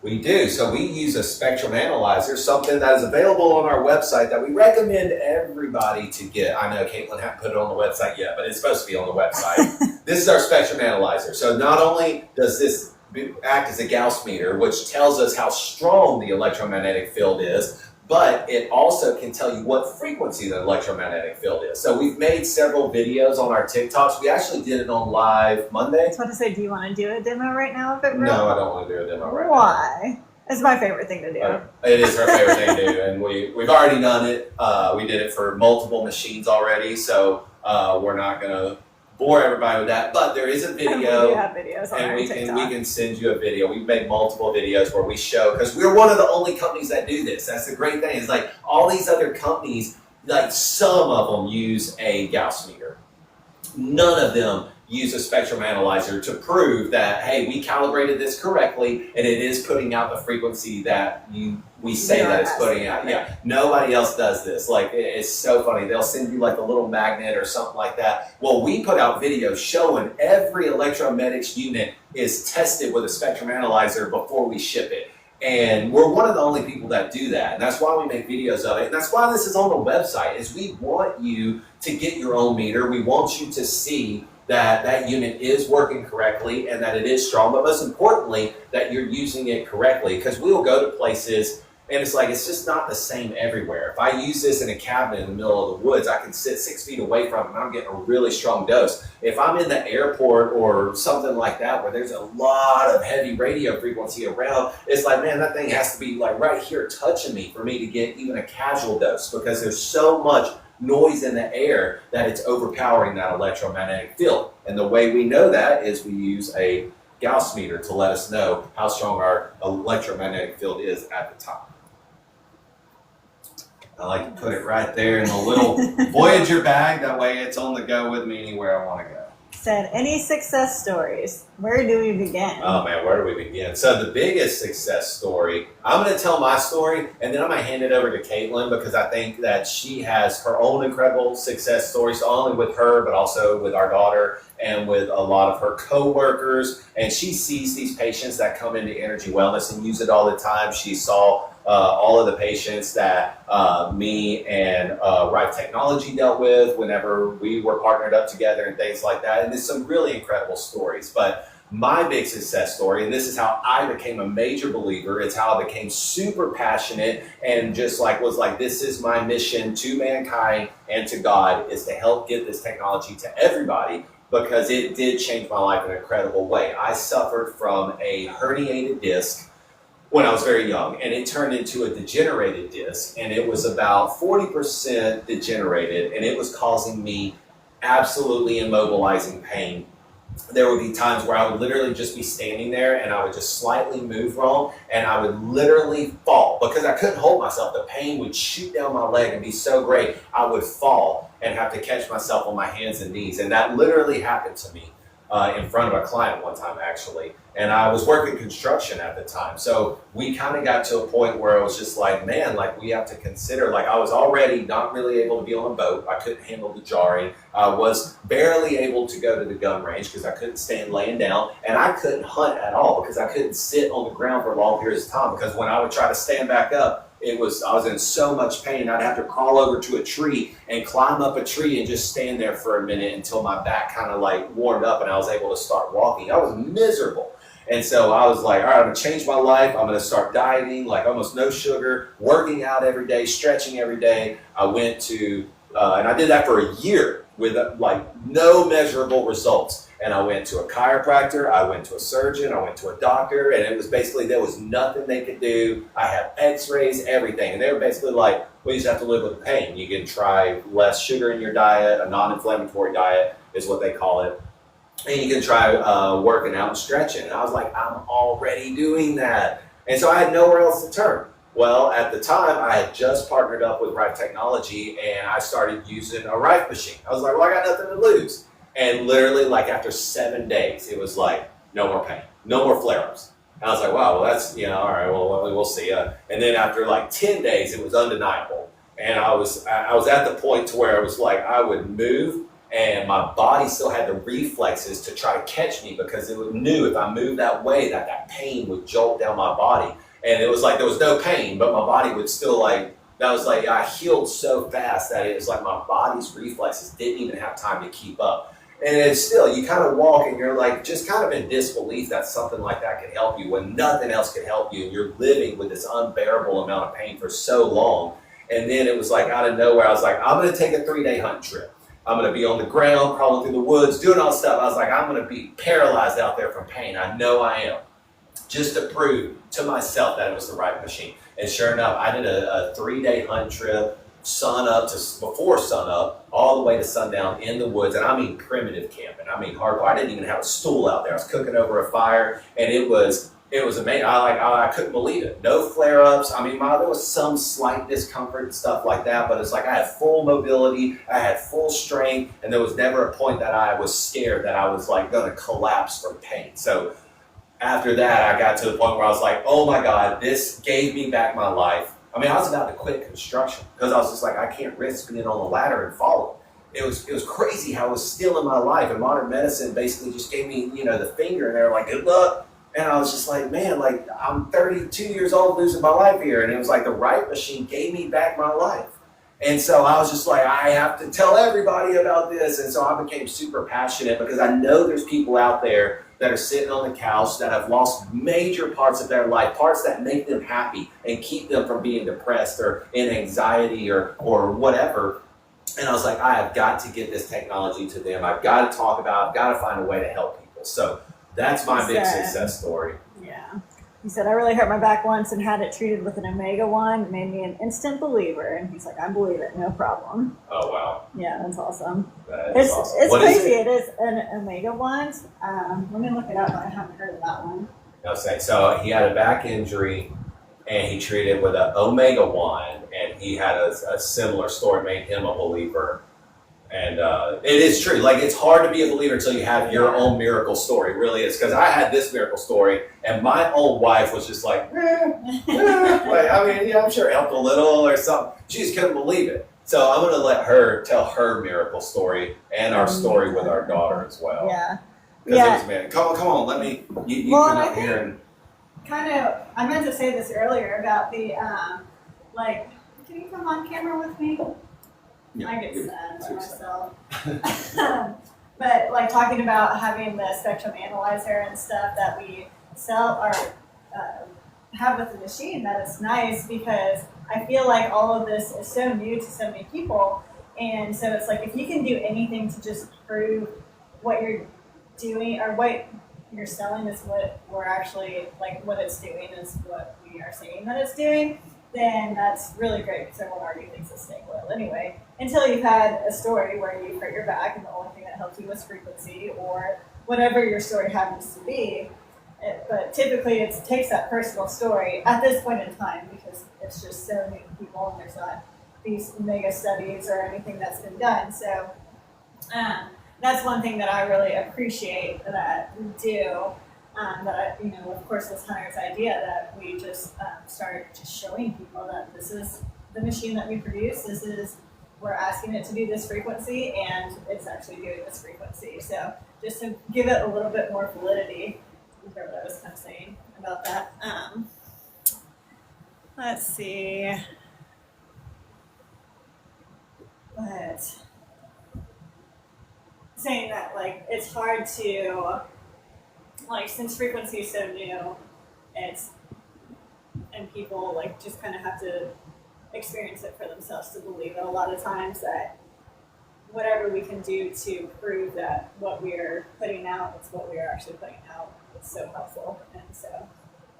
We do. So we use a spectrum analyzer, something that is available on our website that we recommend everybody to get. I know Caitlin hasn't put it on the website yet, but it's supposed to be on the website. This is our spectrum analyzer. So not only does this act as a Gauss meter, which tells us how strong the electromagnetic field is, but it also can tell you what frequency the electromagnetic field is. So we've made several videos on our TikToks. We actually did it on live Monday. I was about to say, do you want to do a demo right now of it? No, I don't want to do a demo right now. Why? It's my favorite thing to do. It is our favorite thing to do, and we've already done it. We did it for multiple machines already, so we're not going to bore everybody with that. But there is a video, we have videos on and we TikTok. can send you a video. We've made multiple videos where we show, because we're one of the only companies that do this. That's the great thing. Is like all these other companies, like some of them use a Gauss meter. None of them use a spectrum analyzer to prove that, hey, we calibrated this correctly and it is putting out the frequency that we say that it's putting out. Yeah, nobody else does this. Like, it's so funny. They'll send you like a little magnet or something like that. Well, we put out videos showing every electromedics unit is tested with a spectrum analyzer before we ship it. And we're one of the only people that do that. And that's why we make videos of it. And that's why this is on the website, is we want you to get your own meter. We want you to see that that unit is working correctly and that it is strong, but most importantly, that you're using it correctly. Because we'll go to places and it's like, it's just not the same everywhere. If I use this in a cabinet in the middle of the woods, I can sit 6 feet away from it and I'm getting a really strong dose. If I'm in the airport or something like that where there's a lot of heavy radio frequency around, it's like, man, that thing has to be like right here touching me for me to get even a casual dose, because there's so much noise in the air that it's overpowering that electromagnetic field. And the way we know that is we use a Gauss meter to let us know how strong our electromagnetic field is at the time. I like to put it right there in the little Voyager bag. That way it's on the go with me anywhere I want to go. Said, any success stories? Where do we begin? Oh man, where do we begin? So the biggest success story, I'm going to tell my story and then I'm going to hand it over to Caitlin, because I think that she has her own incredible success stories, not only with her, but also with our daughter and with a lot of her co-workers. And she sees these patients that come into Energy Wellness and use it all the time. She saw all of the patients that me and Rife Technology dealt with whenever we were partnered up together and things like that. And there's some really incredible stories. But my big success story, and this is how I became a major believer, it's how I became super passionate and just like was like, this is my mission to mankind and to God, is to help get this technology to everybody, because it did change my life in an incredible way. I suffered from a herniated disc when I was very young, and it turned into a degenerated disc, and it was about 40% degenerated, and it was causing me absolutely immobilizing pain. There would be times where I would literally just be standing there and I would just slightly move wrong and I would literally fall because I couldn't hold myself. The pain would shoot down my leg and be so great, I would fall and have to catch myself on my hands and knees. And that literally happened to me in front of a client one time, actually. And I was working construction at the time. So we kind of got to a point where it was just like, man, like we have to consider, like I was already not really able to be on a boat. I couldn't handle the jarring. I was barely able to go to the gun range because I couldn't stand laying down. And I couldn't hunt at all because I couldn't sit on the ground for long periods of time, because when I would try to stand back up, I was in so much pain. I'd have to crawl over to a tree and climb up a tree and just stand there for a minute until my back kind of like warmed up and I was able to start walking. I was miserable. And so I was like, all right, I'm going to change my life. I'm going to start dieting, like almost no sugar, working out every day, stretching every day. I went to, and I did that for a year with like no measurable results. And I went to a chiropractor, I went to a surgeon, I went to a doctor, and it was basically, there was nothing they could do. I had x-rays, everything. And they were basically like, well, you just have to live with the pain. You can try less sugar in your diet, a non-inflammatory diet is what they call it. And you can try working out and stretching. And I was like, I'm already doing that. And so I had nowhere else to turn. Well, at the time, I had just partnered up with Rife Technology, and I started using a Rife machine. I was like, well, I got nothing to lose. And literally, like after 7 days, it was like, no more pain, no more flare-ups. And I was like, wow, well, that's, all right, well, we'll see. And then after like 10 days, it was undeniable. And I was at the point to where it was like, I would move, and my body still had the reflexes to try to catch me, because it knew if I moved that way, that pain would jolt down my body. And it was like there was no pain, but my body would still I healed so fast that it was like my body's reflexes didn't even have time to keep up. And it's still, you kind of walk and you're like just kind of in disbelief that something like that could help you when nothing else could help you. And you're living with this unbearable amount of pain for so long. And then it was like out of nowhere, I was like, I'm going to take a 3-day hunt trip. I'm going to be on the ground, crawling through the woods, doing all this stuff. I was like, I'm going to be paralyzed out there from pain. I know I am. Just to prove to myself that it was the right machine. And sure enough, I did a 3-day hunt trip, before sun up, all the way to sundown in the woods. And I mean primitive camping. I mean hardcore. I didn't even have a stool out there. I was cooking over a fire, and it was amazing. I couldn't believe it. No flare-ups. I mean, there was some slight discomfort and stuff like that, but it's like I had full mobility, I had full strength, and there was never a point that I was scared that I was like going to collapse from pain. So after that, I got to the point where I was like, oh my God, this gave me back my life. I mean, I was about to quit construction because I was just like, I can't risk being on the ladder and falling. It was crazy how it was still in my life, and modern medicine basically just gave me, the finger, and they were like, good luck. And I was just like, man, like I'm 32 years old losing my life here. And it was like the right machine gave me back my life. And so I was just like, I have to tell everybody about this. And so I became super passionate because I know there's people out there that are sitting on the couch that have lost major parts of their life, parts that make them happy and keep them from being depressed or in anxiety or whatever. And I was like, I have got to get this technology to them. I've got to talk about it. I've got to find a way to help people. So that's my big success story. Yeah. He said, I really hurt my back once and had it treated with an omega-1. It made me an instant believer. And he's like, I believe it, no problem. Oh, wow. Yeah, that's awesome. It's awesome. It's crazy. It is an omega-1. Let me look it up. I haven't heard of that one. Okay, so he had a back injury, and he treated with an omega-1, and he had a similar story, made him a believer. And it is true. Like, it's hard to be a believer until you have your own miracle story. It really is. Because I had this miracle story, and my old wife was just like, I'm sure it helped a little or something. She just couldn't believe it. So I'm going to let her tell her miracle story and our story with our daughter as well. Yeah. Because man, come on, let me, you come up here and. I meant to say this earlier about the, can you come on camera with me? Yeah, I get sad by myself. But like talking about having the spectrum analyzer and stuff that we sell or have with the machine, that is nice because I feel like all of this is so new to so many people. And so it's like if you can do anything to just prove what you're doing or what you're selling is what we're actually, like what it's doing is what we are saying that it's doing, then that's really great because everyone already thinks it's snake oil anyway. Until you've had a story where you hurt your back and the only thing that helped you was frequency or whatever your story happens to be. But typically it takes that personal story at this point in time because it's just so new to people and there's not these mega studies or anything that's been done. So that's one thing that I really appreciate that we do. Of course, was Hunter's idea that we just started just showing people that this is the machine that we produce. We're asking it to do this frequency, and it's actually doing this frequency. So just to give it a little bit more validity, you heard what I was kind of saying about that. Let's see. But saying that, like, it's hard to, like, since frequency is so new, and people, like, just kind of have to experience it for themselves to believe it a lot of times that whatever we can do to prove that what we're putting out out, it's what we are actually putting out. It's so helpful, and so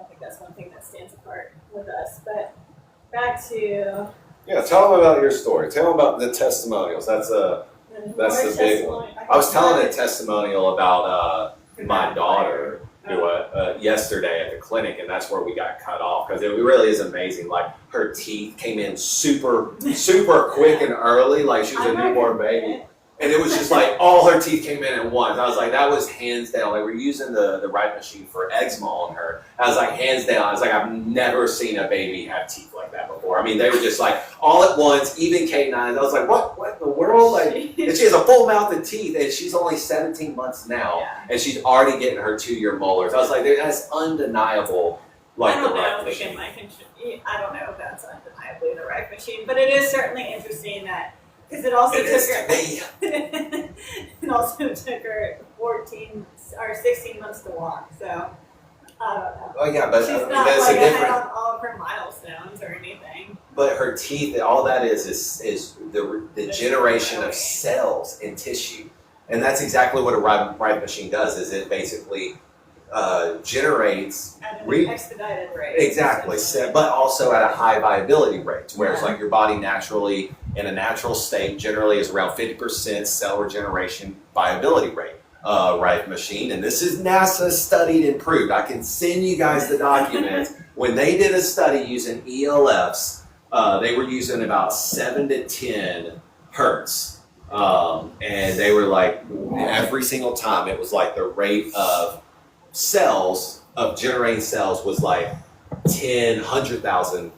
I think that's one thing that stands apart with us. But back to tell them about your story. Tell them about the testimonials. That's the big one. I was telling a testimonial about my daughter yesterday at the clinic, and that's where we got cut off because it really is amazing. Like her teeth came in super quick and early, like she was a newborn baby. And it was just like all her teeth came in at once. I was like, that was hands down. Like we're using the right machine for eczema on her. I was like, hands down. I was like, I've never seen a baby have teeth like that before. I mean, they were just like all at once, even K9s. I was like, what in the world? Like, and she has a full mouth of teeth, and she's only 17 months now, and she's already getting her 2-year molars. I was like, that's undeniable. Like I don't the right know machine. I don't know if that's undeniably the right machine, but it is certainly interesting that. Because it also took her 14 or 16 months to walk. So I don't know. Oh yeah, but she's not that's like a ahead different. on all of her milestones or anything. But her teeth, all that is the generation of cells in tissue, and that's exactly what a right machine does. Is it basically generates at an expedited rate. Exactly, but also at a high viability rate, where it's like your body naturally, in a natural state, generally is around 50% cell regeneration viability rate. Right machine, and this is NASA studied and proved. I can send you guys the documents. When they did a study using ELFs, they were using about 7 to 10 hertz, and they were like every single time it was like the rate of cells of generating cells was like 100,000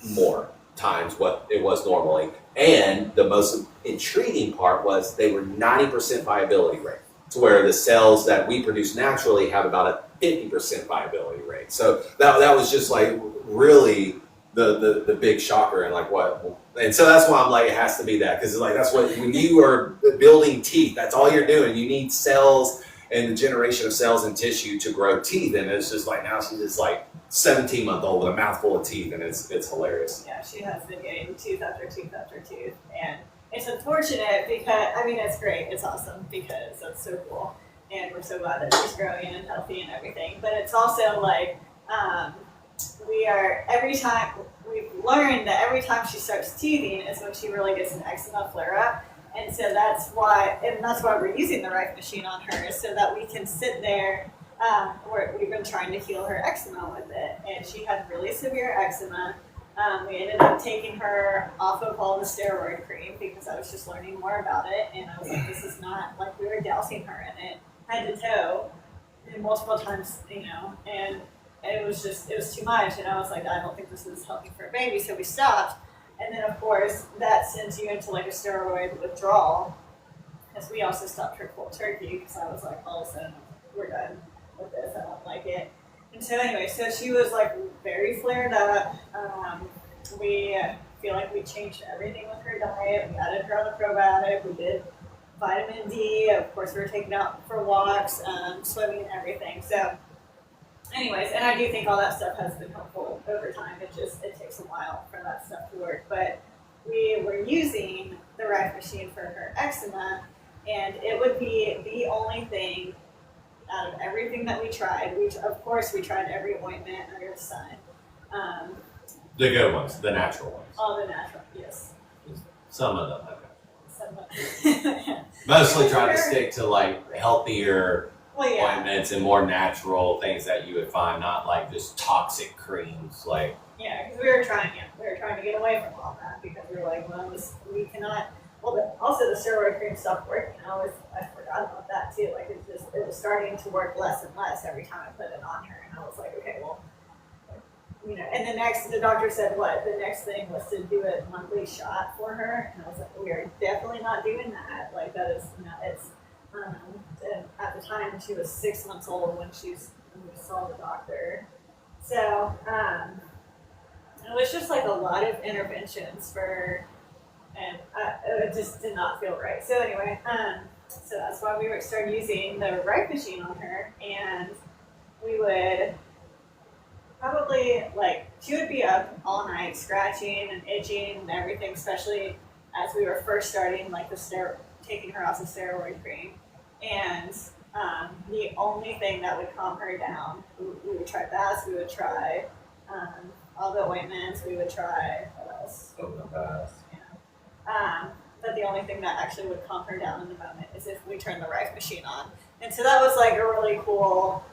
more times what it was normally. And the most intriguing part was they were 90% viability rate, to where the cells that we produce naturally have about a 50% viability rate. So that was just like really the big shocker, and like what, and so that's why I'm like, it has to be that, because like that's what, when you are building teeth, that's all you're doing. You need cells and the generation of cells and tissue to grow teeth, and it's just like now she's just like 17-month-old with a mouthful of teeth, and it's hilarious. Yeah, she has been getting tooth after tooth after tooth, and it's unfortunate because, I mean, it's great, it's awesome because that's so cool, and we're so glad that she's growing and healthy and everything, but it's also like, we've learned that every time she starts teething is when she really gets an eczema flare-up, and so that's why we're using the right machine on her, is so that we can sit there. We've been trying to heal her eczema with it, and she had really severe eczema. We ended up taking her off of all the steroid cream because I was just learning more about it, and I was like, this is not, like, we were dousing her in it head to toe and multiple times, and it was too much, and I was like, I don't think this is healthy for a baby, so we stopped. And then, of course, that sends you into like a steroid withdrawal, because we also stopped her cold turkey, because I was like, all of a sudden, we're done with this, I don't like it. And so anyway, so she was like very flared up. We feel like we changed everything with her diet. We added her on the probiotic. We did vitamin D. Of course, we were taking out for walks, swimming, and everything. So anyways, and I do think all that stuff has been helpful over time. It takes a while for that stuff to work. But we were using the right machine for her eczema, and it would be the only thing out of everything that we tried. Of course, we tried every ointment under the sun. The good ones, the natural ones. All the natural, yes. Some of them. Some Mostly trying to stick to like healthier yeah. ointments and more natural things that you would find, not like just toxic creams. Like because we were trying to get away from all that, because we were like, well, we cannot. Well, also the steroid cream stopped working. I forgot about that too. Like it was starting to work less and less every time I put it on her, and I was like, okay, well, and the doctor said the next thing was to do a monthly shot for her, and I was like, we are definitely not doing that. Like that is not. It's and at the time she was 6 months old when we saw the doctor, so it was just like a lot of interventions and it just did not feel right. So anyway, so that's why we started using the right machine on her, and we would probably, like, she would be up all night scratching and itching and everything, especially as we were first starting, like, taking her off the steroid cream. And the only thing that would calm her down, we would try baths, we would try all the ointments, we would try, what else? But the only thing that actually would calm her down in the moment is if we turn the Rife machine on. And so that was like a really cool,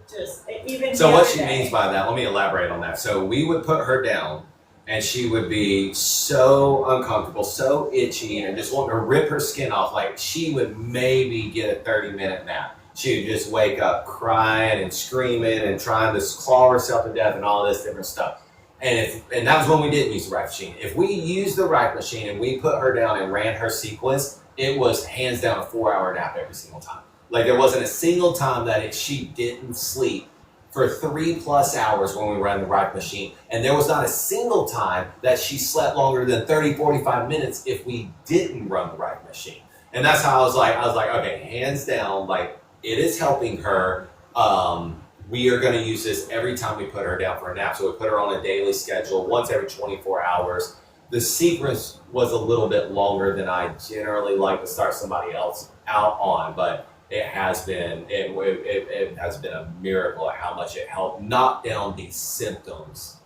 So what she means by that, let me elaborate on that. So we would put her down and she would be so uncomfortable, so itchy, and just wanting to rip her skin off. Like she would maybe get a 30-minute nap. She would just wake up crying and screaming and trying to claw herself to death and all this different stuff. And that was when we didn't use the Rife machine. If we used the Rife machine and we put her down and ran her sequence, it was hands down a 4-hour nap every single time. Like there wasn't a single time that she didn't sleep for 3+ hours when we ran the Rife machine. And there was not a single time that she slept longer than 30, 45 minutes if we didn't run the Rife machine. And that's how I was like, okay, hands down, like it is helping her. We are going to use this every time we put her down for a nap. So we put her on a daily schedule, once every 24 hours. The sequence was a little bit longer than I generally like to start somebody else out on, but it has been a miracle at how much it helped knock down the symptoms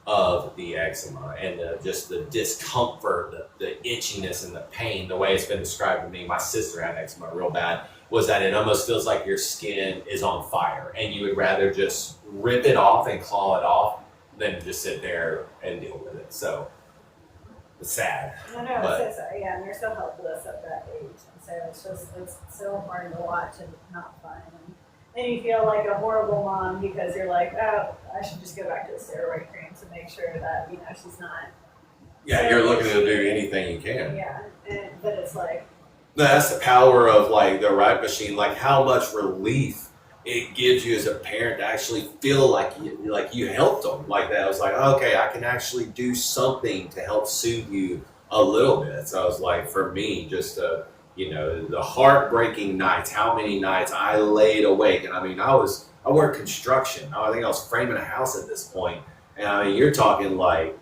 of the eczema and just the discomfort, the itchiness and the pain. The way it's been described to me, my sister had eczema real bad, was that it almost feels like your skin is on fire and you would rather just rip it off and claw it off than just sit there and deal with it. So it's sad. I know, it's so sad. Yeah, and they're so helpless at that age. And so it's so hard to watch and not fun. And then you feel like a horrible mom because you're like, oh, I should just go back to the steroid cream to make sure that, she's not. Yeah, you're looking to do anything you can. Yeah, but it's like. That's the power of like the Rife machine, like how much relief it gives you as a parent to actually feel like you helped them like that. I was like, okay, I can actually do something to help soothe you a little bit. So I was like, for me, just the heartbreaking nights, how many nights I laid awake. And I worked construction. I think I was framing a house at this point. And you're talking like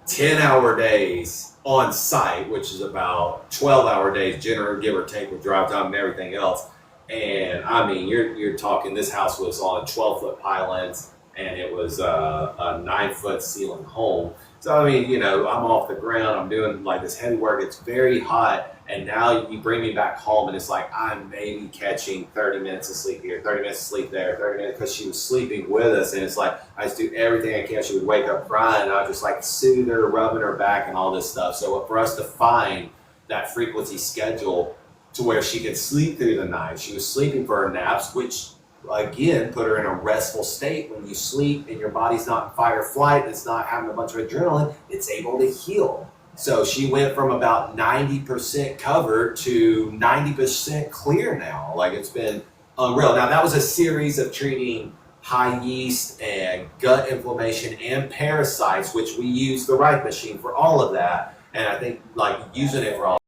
10-hour days on site, which is about 12-hour days, generally, give or take with drive time and everything else. And you're talking, this house was on 12-foot pylons and it was a 9-foot ceiling home. So I'm off the ground, I'm doing like this heavy work, it's very hot. And now you bring me back home and it's like I'm maybe catching 30 minutes of sleep here, 30 minutes of sleep there, 30 minutes, because she was sleeping with us. And it's like I just do everything I can. She would wake up crying and I would just like soothe her, rubbing her back and all this stuff. So for us to find that frequency schedule to where she could sleep through the night, she was sleeping for her naps, which again put her in a restful state. When you sleep and your body's not in fight or flight, it's not having a bunch of adrenaline, it's able to heal. So she went from about 90% covered to 90% clear now. Like it's been unreal. Now that was a series of treating high yeast and gut inflammation and parasites, which we use the Rife machine for all of that. And I think like using it for all